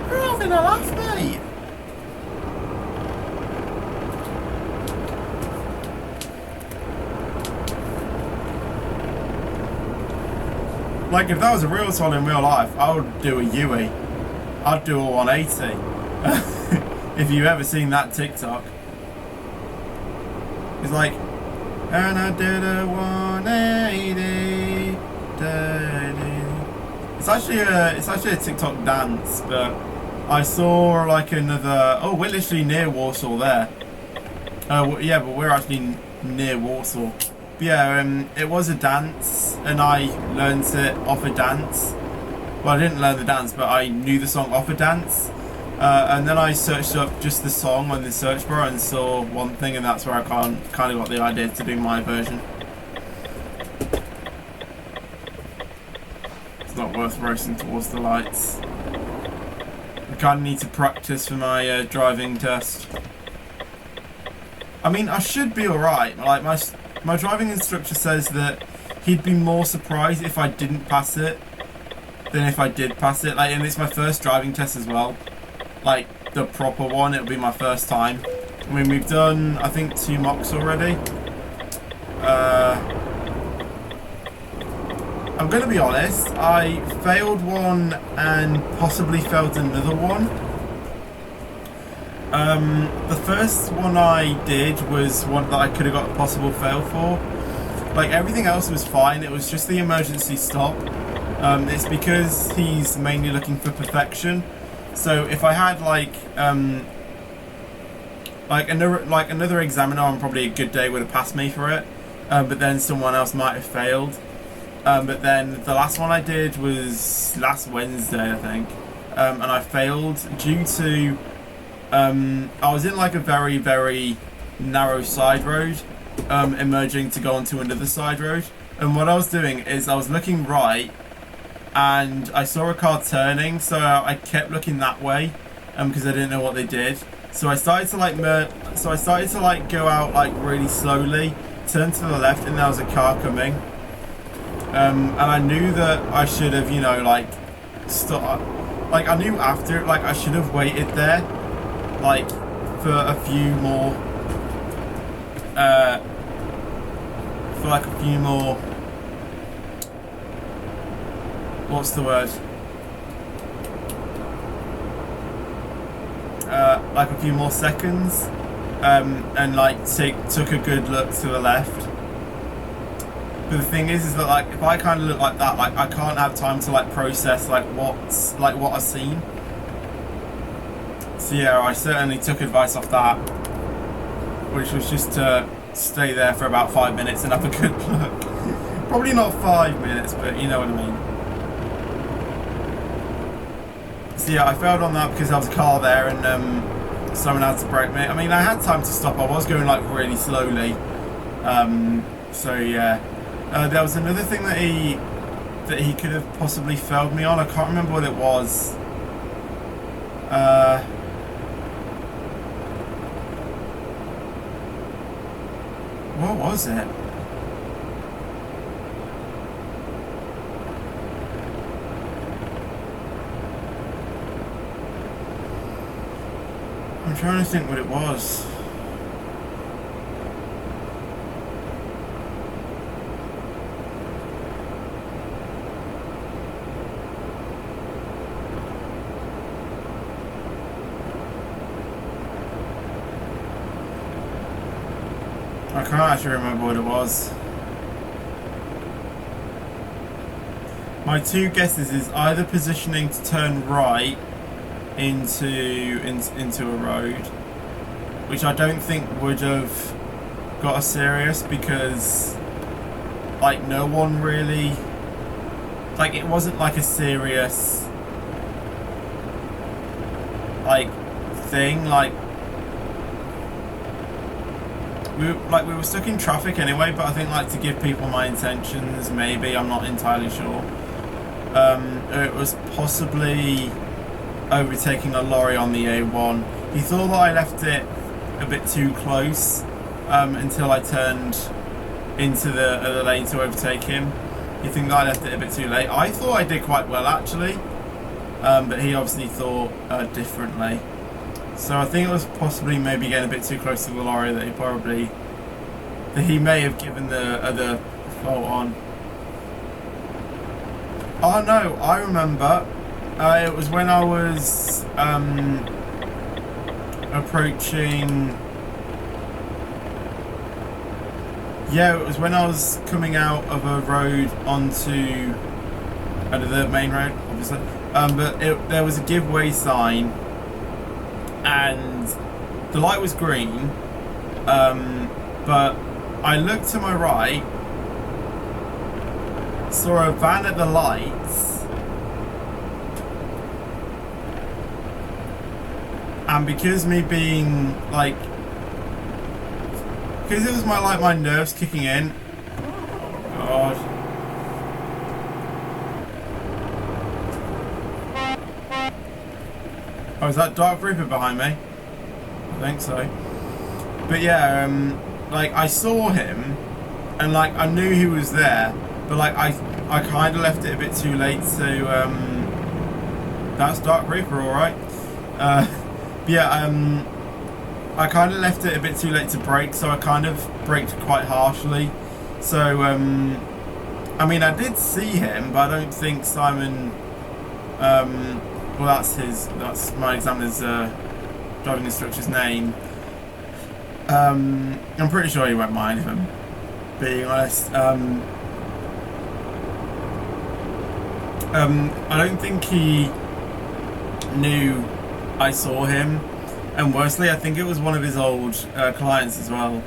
You're having a laugh, mate. Like, if that was a real toll in real life, I would do a Yui. I'd do a 180. If you've ever seen that TikTok. It's like, and I did a 180. It's actually a TikTok dance, but I saw like another. Oh, we're literally near Warsaw there. Yeah, but we're actually near Warsaw. But yeah, it was a dance, and I learned it off a dance. Well, I didn't learn the dance, but I knew the song off a dance. And then I searched up just the song on the search bar and saw one thing, and that's where I kind of got the idea to do my version. It's not worth racing towards the lights. I kind of need to practice for my driving test. I mean, I should be alright. Like, my driving instructor says that he'd be more surprised if I didn't pass it than if I did pass it. Like, and it's my first driving test as well. Like, the proper one, it'll be my first time. I mean, we've done, I think, 2 mocks already. I'm going to be honest, I failed one and possibly failed another one. The first one I did was one that I could have got a possible fail for. Like, everything else was fine, it was just the emergency stop. It's because he's mainly looking for perfection. So if I had another examiner on probably a good day would have passed me for it, but then someone else might have failed. But then the last one I did was last Wednesday, I think, and I failed due to I was in like a very, very narrow side road, emerging to go onto another side road. And what I was doing is I was looking right, and I saw a car turning, so I kept looking that way, because I didn't know what they did. So I started to like go out like really slowly, turn to the left, and there was a car coming. And I knew that I should have, you know, like stop. Like I knew after, like I should have waited there, like for a few more, what's the word? Like a few more seconds, and like took a good look to the left. But the thing is that like if I kind of look like that, like I can't have time to like process like what I've seen. So yeah, I certainly took advice off that, which was just to stay there for about 5 minutes and have a good look. Probably not 5 minutes, but you know what I mean. So yeah, I failed on that because there was a car there and someone had to brake me. I mean, I had time to stop. I was going like really slowly. So yeah, there was another thing that he could have possibly failed me on. I can't remember what it was. What was it? I'm trying to think what it was. I can't actually remember what it was. My two guesses is either positioning to turn right into a road, which I don't think would have got us serious because like no one really, like it wasn't like a serious like thing, like we were stuck in traffic anyway, but I think like to give people my intentions, maybe, I'm not entirely sure. It was possibly overtaking a lorry on the A1. He thought that I left it a bit too close until I turned into the other lane to overtake him. He thinks that I left it a bit too late. I thought I did quite well actually, but he obviously thought differently. So I think it was possibly maybe getting a bit too close to the lorry that he may have given the other fault on. Oh no, I remember. It was when I was approaching. Yeah, it was when I was coming out of a road onto the main road, obviously. But there was a give way sign, and the light was green. But I looked to my right, saw a van at the lights, and because me being like, because it was my nerves kicking in. God. Oh, is that Dark Reaper behind me? I think so. But yeah, like I saw him, and like I knew he was there, but like I kind of left it a bit too late to. That's Dark Reaper, all right. Yeah, I kind of left it a bit too late to brake, so I kind of braked quite harshly. So I mean, I did see him, but I don't think Simon. Well, that's my examiner's driving instructor's name. I'm pretty sure he won't mind, if I'm being honest. I don't think he knew I saw him, and worstly, I think it was one of his old clients as well.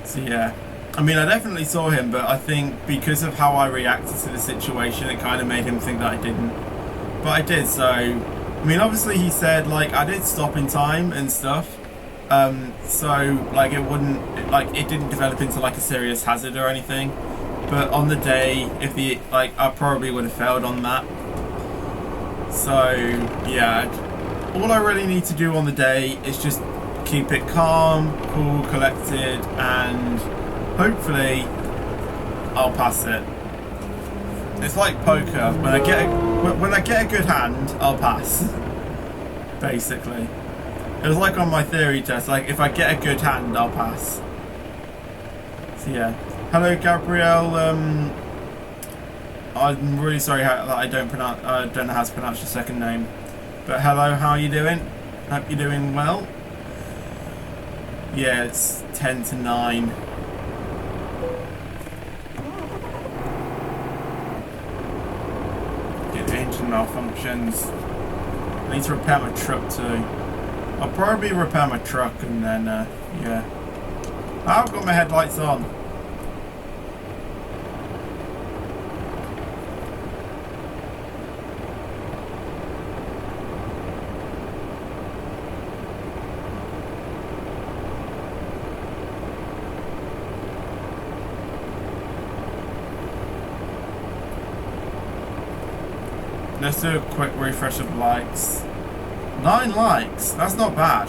So yeah, I mean, I definitely saw him, but I think because of how I reacted to the situation, it kind of made him think that I didn't. But I did, so... I mean, obviously he said, like, I did stop in time and stuff. So, like, it wouldn't... Like, it didn't develop into, like, a serious hazard or anything. But on the day, if the... Like, I probably would have failed on that. So, yeah. All I really need to do on the day is just keep it calm, cool, collected, and... hopefully, I'll pass it. It's like poker. When I get a good hand, I'll pass. Basically, it was like on my theory test. Like if I get a good hand, I'll pass. So yeah. Hello, Gabrielle. I'm really sorry that I don't know how to pronounce your second name. But hello, how are you doing? Hope you're doing well. Yeah, it's 10 to 9. Engine malfunctions. I need to repair my truck too. I'll probably repair my truck and then, yeah. I've got my headlights on. Let's do a quick refresh of likes. 9 likes, that's not bad.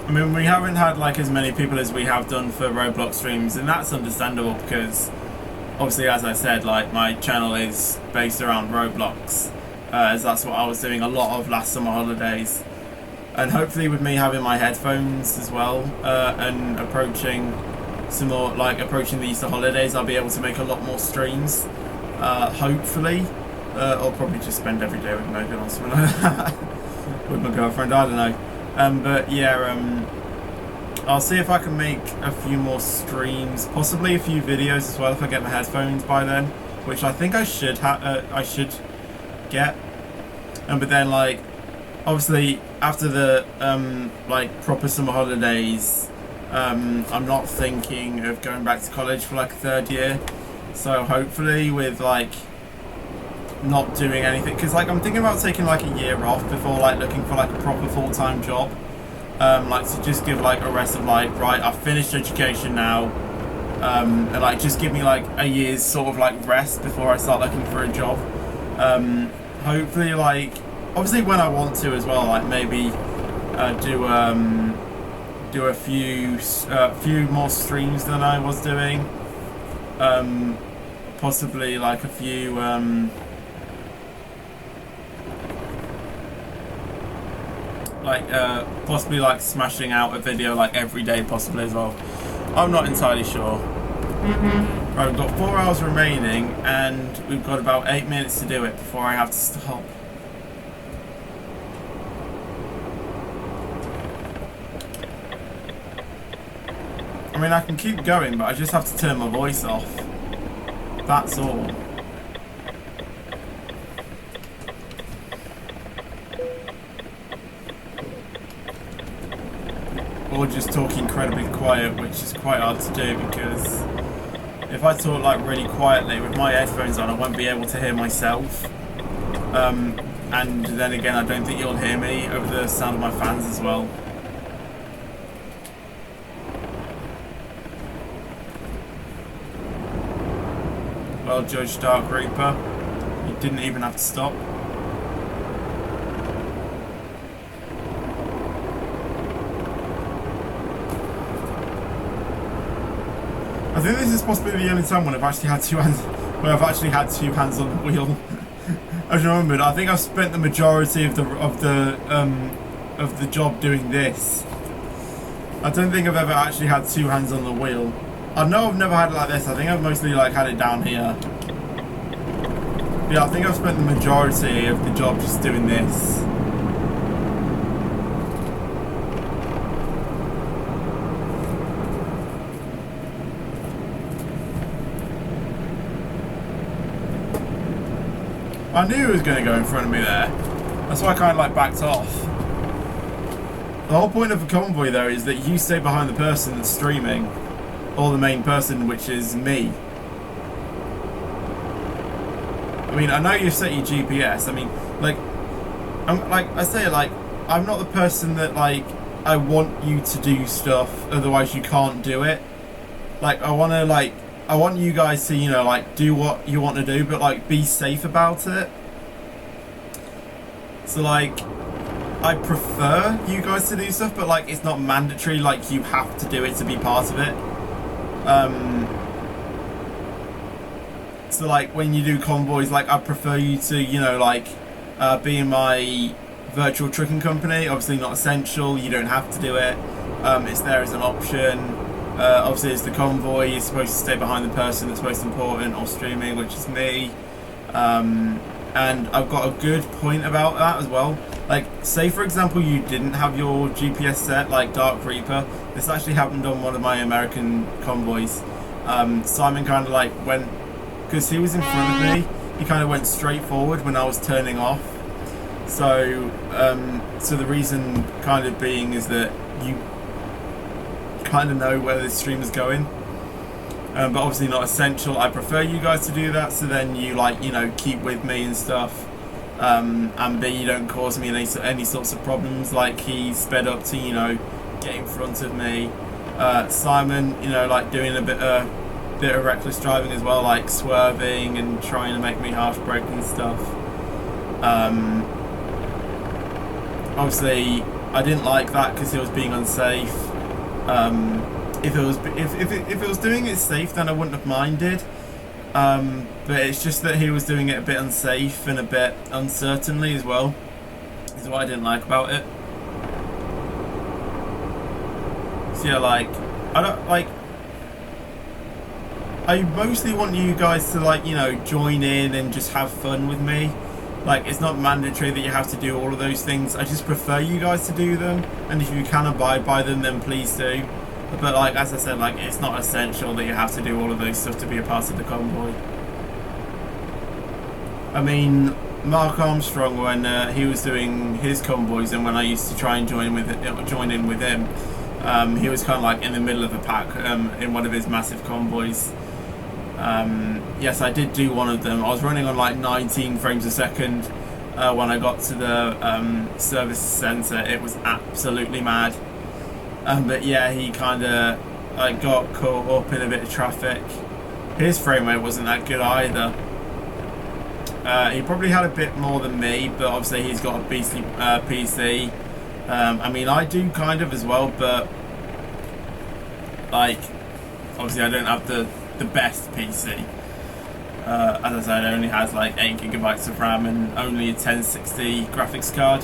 I mean, we haven't had like as many people as we have done for Roblox streams, and that's understandable because obviously, as I said, like my channel is based around Roblox, as that's what I was doing a lot of last summer holidays. And hopefully with me having my headphones as well, and approaching some more, like approaching the Easter holidays, I'll be able to make a lot more streams, hopefully. I'll probably just spend every day with Megan or something like that. With my girlfriend, I don't know. But yeah, I'll see if I can make a few more streams, possibly a few videos as well if I get my headphones by then, which I think I should get. But then like, obviously after the like proper summer holidays, I'm not thinking of going back to college for like a 3rd year. So hopefully with like not doing anything, because like I'm thinking about taking like a year off before like looking for like a proper full-time job, like to just give like a rest of like, right, I've finished education now, and like just give me like a year's sort of like rest before I start looking for a job. Hopefully like obviously when I want to as well, like maybe do a few more streams than I was doing, possibly like a few possibly like smashing out a video like every day possibly as well. I'm not entirely sure. Right, we've got 4 hours remaining and we've got about 8 minutes to do it before I have to stop. I mean, I can keep going, but I just have to turn my voice off. That's all. Or just talk incredibly quiet, which is quite hard to do because if I talk like really quietly with my headphones on, I won't be able to hear myself. And then again, I don't think you'll hear me over the sound of my fans as well. Well judged, Dark Reaper. You didn't even have to stop. I think this is possibly the only time when I've actually had two hands, on the wheel. As you remembered, I think I've spent the majority of the job doing this. I don't think I've ever actually had 2 hands on the wheel. I know I've never had it like this. I think I've mostly like had it down here. But yeah, I think I've spent the majority of the job just doing this. I knew he was going to go in front of me there. That's why I kind of like backed off. The whole point of a convoy though is that you stay behind the person that's streaming, or the main person, which is me. I mean, I know you've set your GPS. I mean, like I say, like, I'm not the person that, like, I want you to do stuff, otherwise you can't do it. Like, I want you guys to, you know, like, do what you want to do, but, like, be safe about it. So, like, I prefer you guys to do stuff, but, like, it's not mandatory, like, you have to do it to be part of it. So, like, when you do convoys, like, I prefer you to, you know, like, be in my virtual trucking company. Obviously not essential, you don't have to do it. It's there as an option. Obviously it's the convoy, you're supposed to stay behind the person that's most important or streaming, which is me. And I've got a good point about that as well. Like, say for example you didn't have your GPS set, like Dark Reaper. This actually happened on one of my American convoys. Simon kind of like went, because he was in front of me, he kind of went straight forward when I was turning off. So, so the reason kind of being is that you kind of know where this stream is going. But obviously not essential. I prefer you guys to do that, so then you, like, you know, keep with me and stuff. And B, you don't cause me any sorts of problems, like he sped up to, you know, get in front of me. Simon, you know, like doing a bit of reckless driving as well, like swerving and trying to make me half brake and stuff. Obviously I didn't like that because he was being unsafe. If it was doing it safe, then I wouldn't have minded. But it's just that he was doing it a bit unsafe and a bit uncertainly as well. This is what I didn't like about it. So yeah, like, I mostly want you guys to, like, you know, join in and just have fun with me. Like, it's not mandatory that you have to do all of those things. I just prefer you guys to do them, and if you can abide by them, then please do. But, like, as I said, like, it's not essential that you have to do all of those stuff to be a part of the convoy. I mean, Mark Armstrong, when he was doing his convoys, and when I used to try and join in with him, he was kind of like in the middle of the pack in one of his massive convoys. Yes, I did do one of them. I was running on like 19 frames a second when I got to the service centre. It was absolutely mad. But yeah, he kind of like got caught up in a bit of traffic. His frame rate wasn't that good either. He probably had a bit more than me, but obviously he's got a beastly PC. I mean, I do kind of as well, but like, obviously I don't have the best PC. As I said, it only has like 8 gigabytes of RAM and only a 1060 graphics card.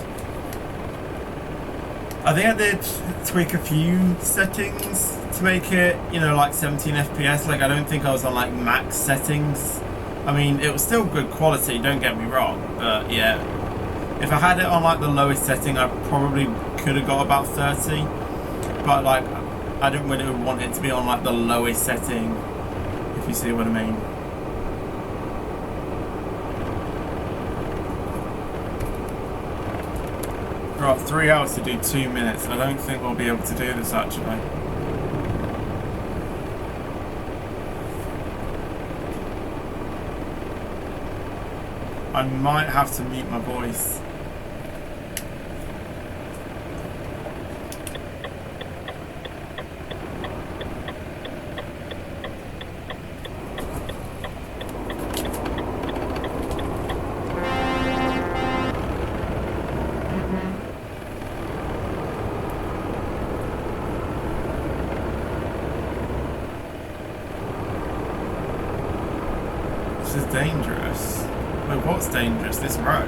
I think I did tweak a few settings to make it, you know, like 17 FPS. Like, I don't think I was on like max settings. I mean, it was still good quality, don't get me wrong, but yeah. If I had it on like the lowest setting, I probably could have got about 30. But like, I don't really want it to be on like the lowest setting, if you see what I mean. Right, 3 hours to do 2 minutes. I don't think we'll be able to do this actually. I might have to mute my voice. This is dangerous. Wait, what's dangerous? This road?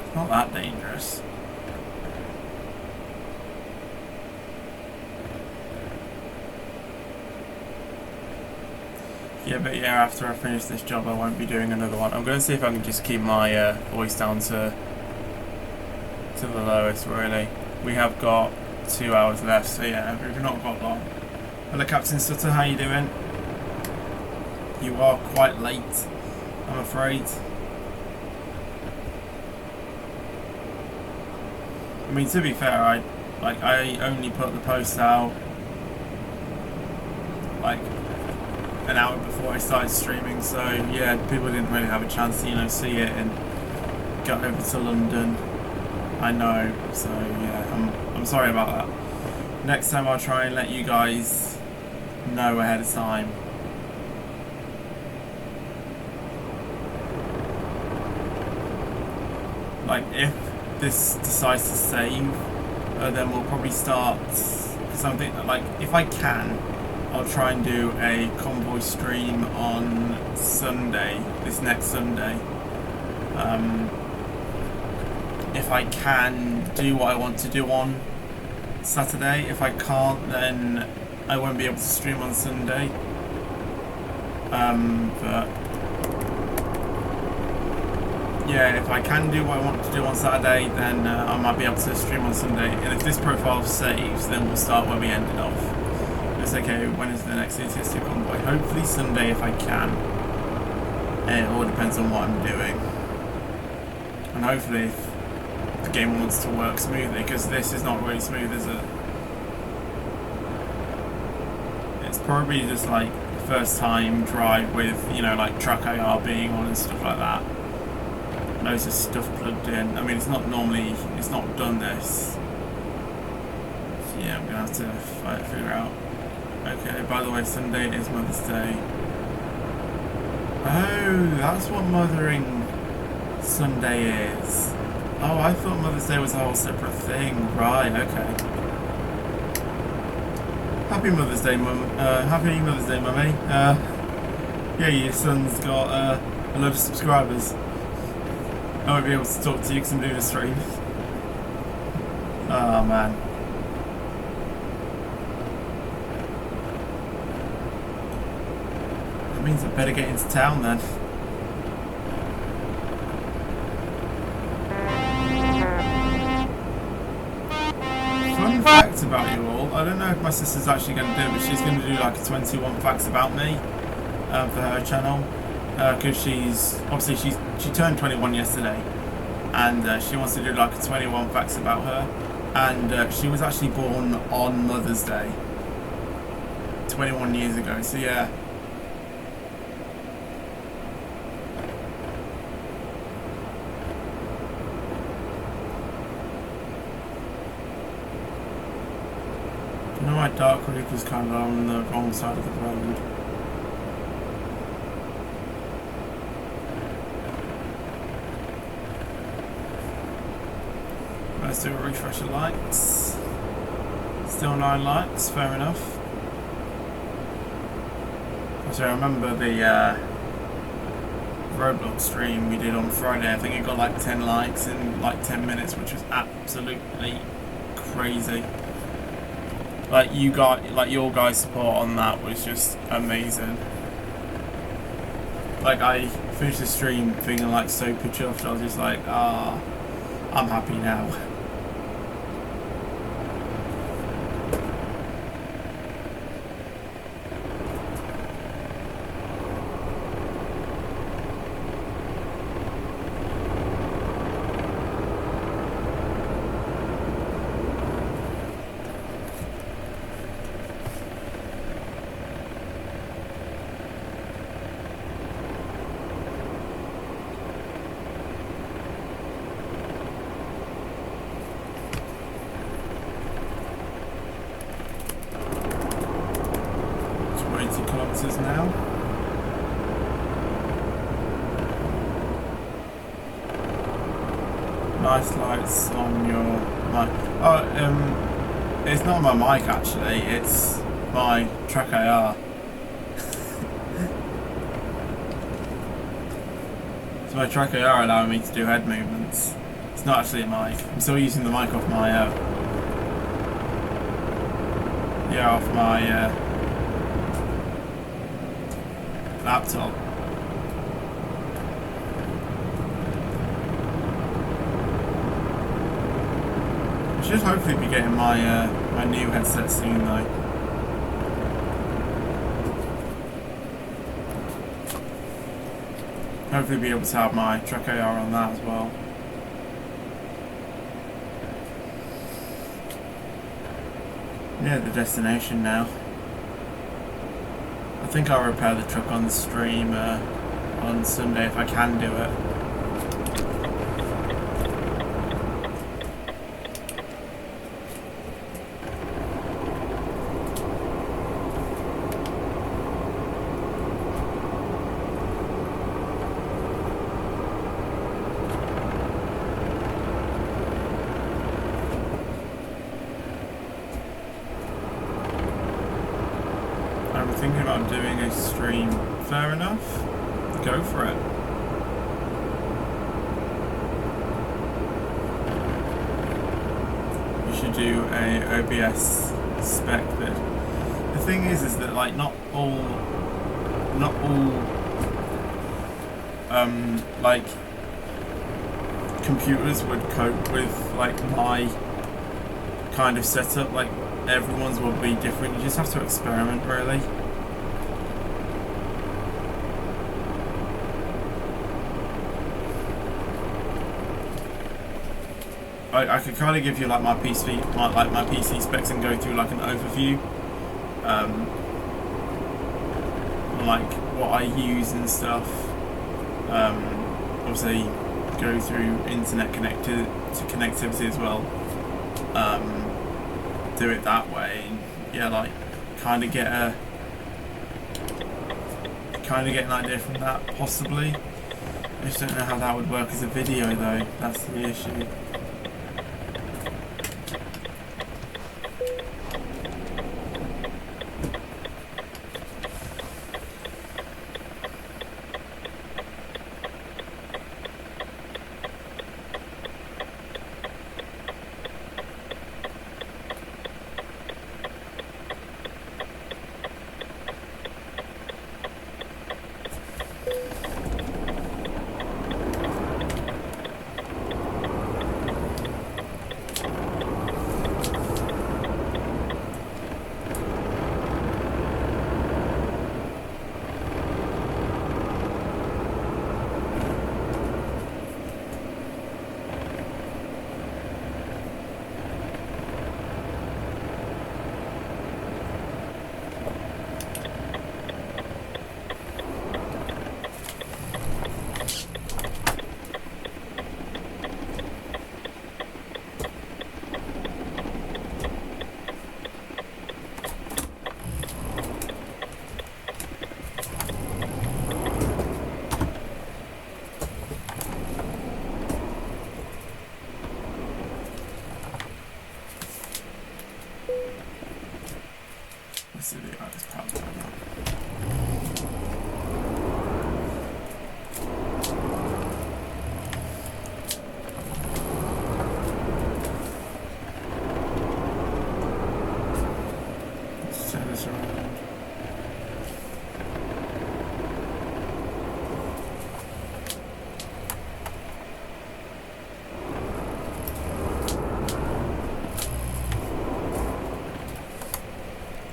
It's not that dangerous. Yeah, but yeah, after I finish this job I won't be doing another one. I'm going to see if I can just keep my voice down to to the lowest, really. We have got 2 hours left, so yeah, we've not got long. Hello, Captain Sutter, how you doing? You are quite late, I'm afraid. I mean, to be fair, I only put the post out like an hour before I started streaming, so yeah, people didn't really have a chance to, you know, see it and get over to London. I know, so yeah, I'm sorry about that. Next time I'll try and let you guys know ahead of time. Like, if this decides to save, then we'll probably start, because I'm thinking, like, if I can, I'll try and do a Convoy stream on Sunday, this next Sunday. If I can do what I want to do on Saturday. If I can't, then I won't be able to stream on Sunday. But yeah, if I can do what I want to do on Saturday, then I might be able to stream on Sunday. And if this profile saves, then we'll start where we ended off. It's okay, when is the next ETS2 Convoy? Hopefully Sunday if I can. It all depends on what I'm doing. And hopefully if the game wants to work smoothly, because this is not really smooth, is it? It's probably just like first time drive with, you know, like track IR being on and stuff like that. Loads of stuff plugged in. I mean, it's not done this. So yeah, I'm gonna have to figure out. Okay, by the way, Sunday is Mother's Day. Oh, that's what Mothering Sunday is. Oh, I thought Mother's Day was a whole separate thing. Right, okay. Happy Mother's Day, Mum. Happy Mother's Day, Mummy. Yeah, your son's got a load of subscribers. I won't be able to talk to you because I'm doing a stream. Oh, man. That means I better get into town then. Fun fact about you all. I don't know if my sister's actually going to do it, but she's going to do like a 21 facts about me for her channel. Because she turned 21 yesterday, and she wants to do like a 21 facts about her. And she was actually born on Mother's Day 21 years ago, so yeah. You know, my Dark Creek was kind of on the wrong side of the road. Let's do a refresh of likes. Still 9 likes, fair enough. So I remember the Roblox stream we did on Friday. I think it got like 10 likes in like 10 minutes, which was absolutely crazy. Like your guys' support on that was just amazing. Like, I finished the stream feeling like super chuffed. I was just like, I'm happy now. Now. Nice lights on your mic. Oh, it's not my mic actually, it's my track IR. So my track IR allowing me to do head movements. It's not actually a mic. I'm still using the mic off my laptop. I should hopefully be getting my my new headset soon though. Hopefully be able to have my Trek AR on that as well. Yeah, the destination now. I think I'll repair the truck on the stream on Sunday if I can do it. Thinking about doing a stream. Fair enough. Go for it. You should do a OBS spec bid. The thing is that like not all like computers would cope with like my kind of setup. Like everyone's will be different. You just have to experiment really. I could kind of give you like my PC specs and go through like an overview, on like what I use and stuff. Obviously, go through internet connectivity as well. Do it that way, and yeah, like kind of get an idea from that possibly. I just don't know how that would work as a video though. That's the issue.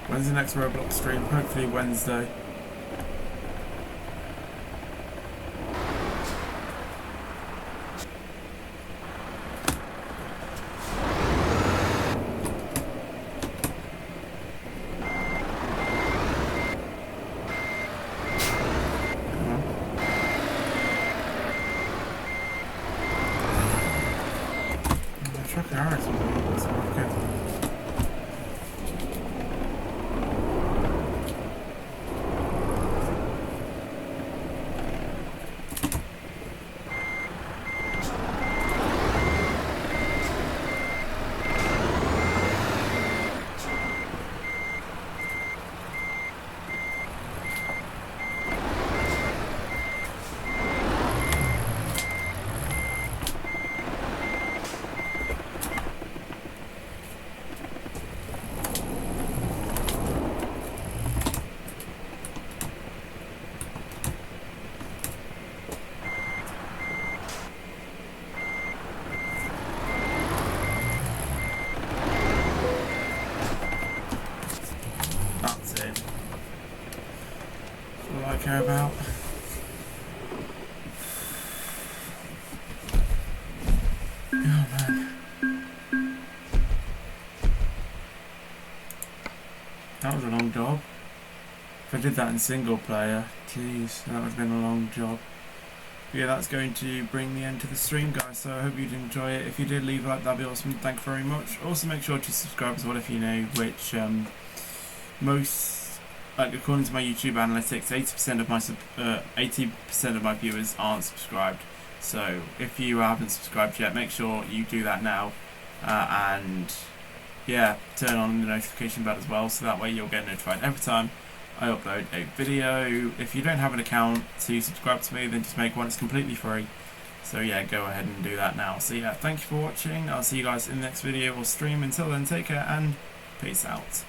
When's the next Roblox stream? Hopefully Wednesday. care about. Oh man. That was a long job. If I did that in single player, jeez, that would have been a long job. But yeah, that's going to bring the end to the stream, guys, so I hope you did enjoy it. If you did, leave a like, that'd be awesome. Thank you very much. Also, make sure to subscribe as well if you know, which most, like according to my YouTube analytics, 80% of my viewers aren't subscribed. So if you haven't subscribed yet, make sure you do that now, and yeah, turn on the notification bell as well, so that way you'll get notified every time I upload a video. If you don't have an account to subscribe to me, then just make one. It's completely free. So yeah, go ahead and do that now. So yeah, thank you for watching. I'll see you guys in the next video or stream. Until then, take care and peace out.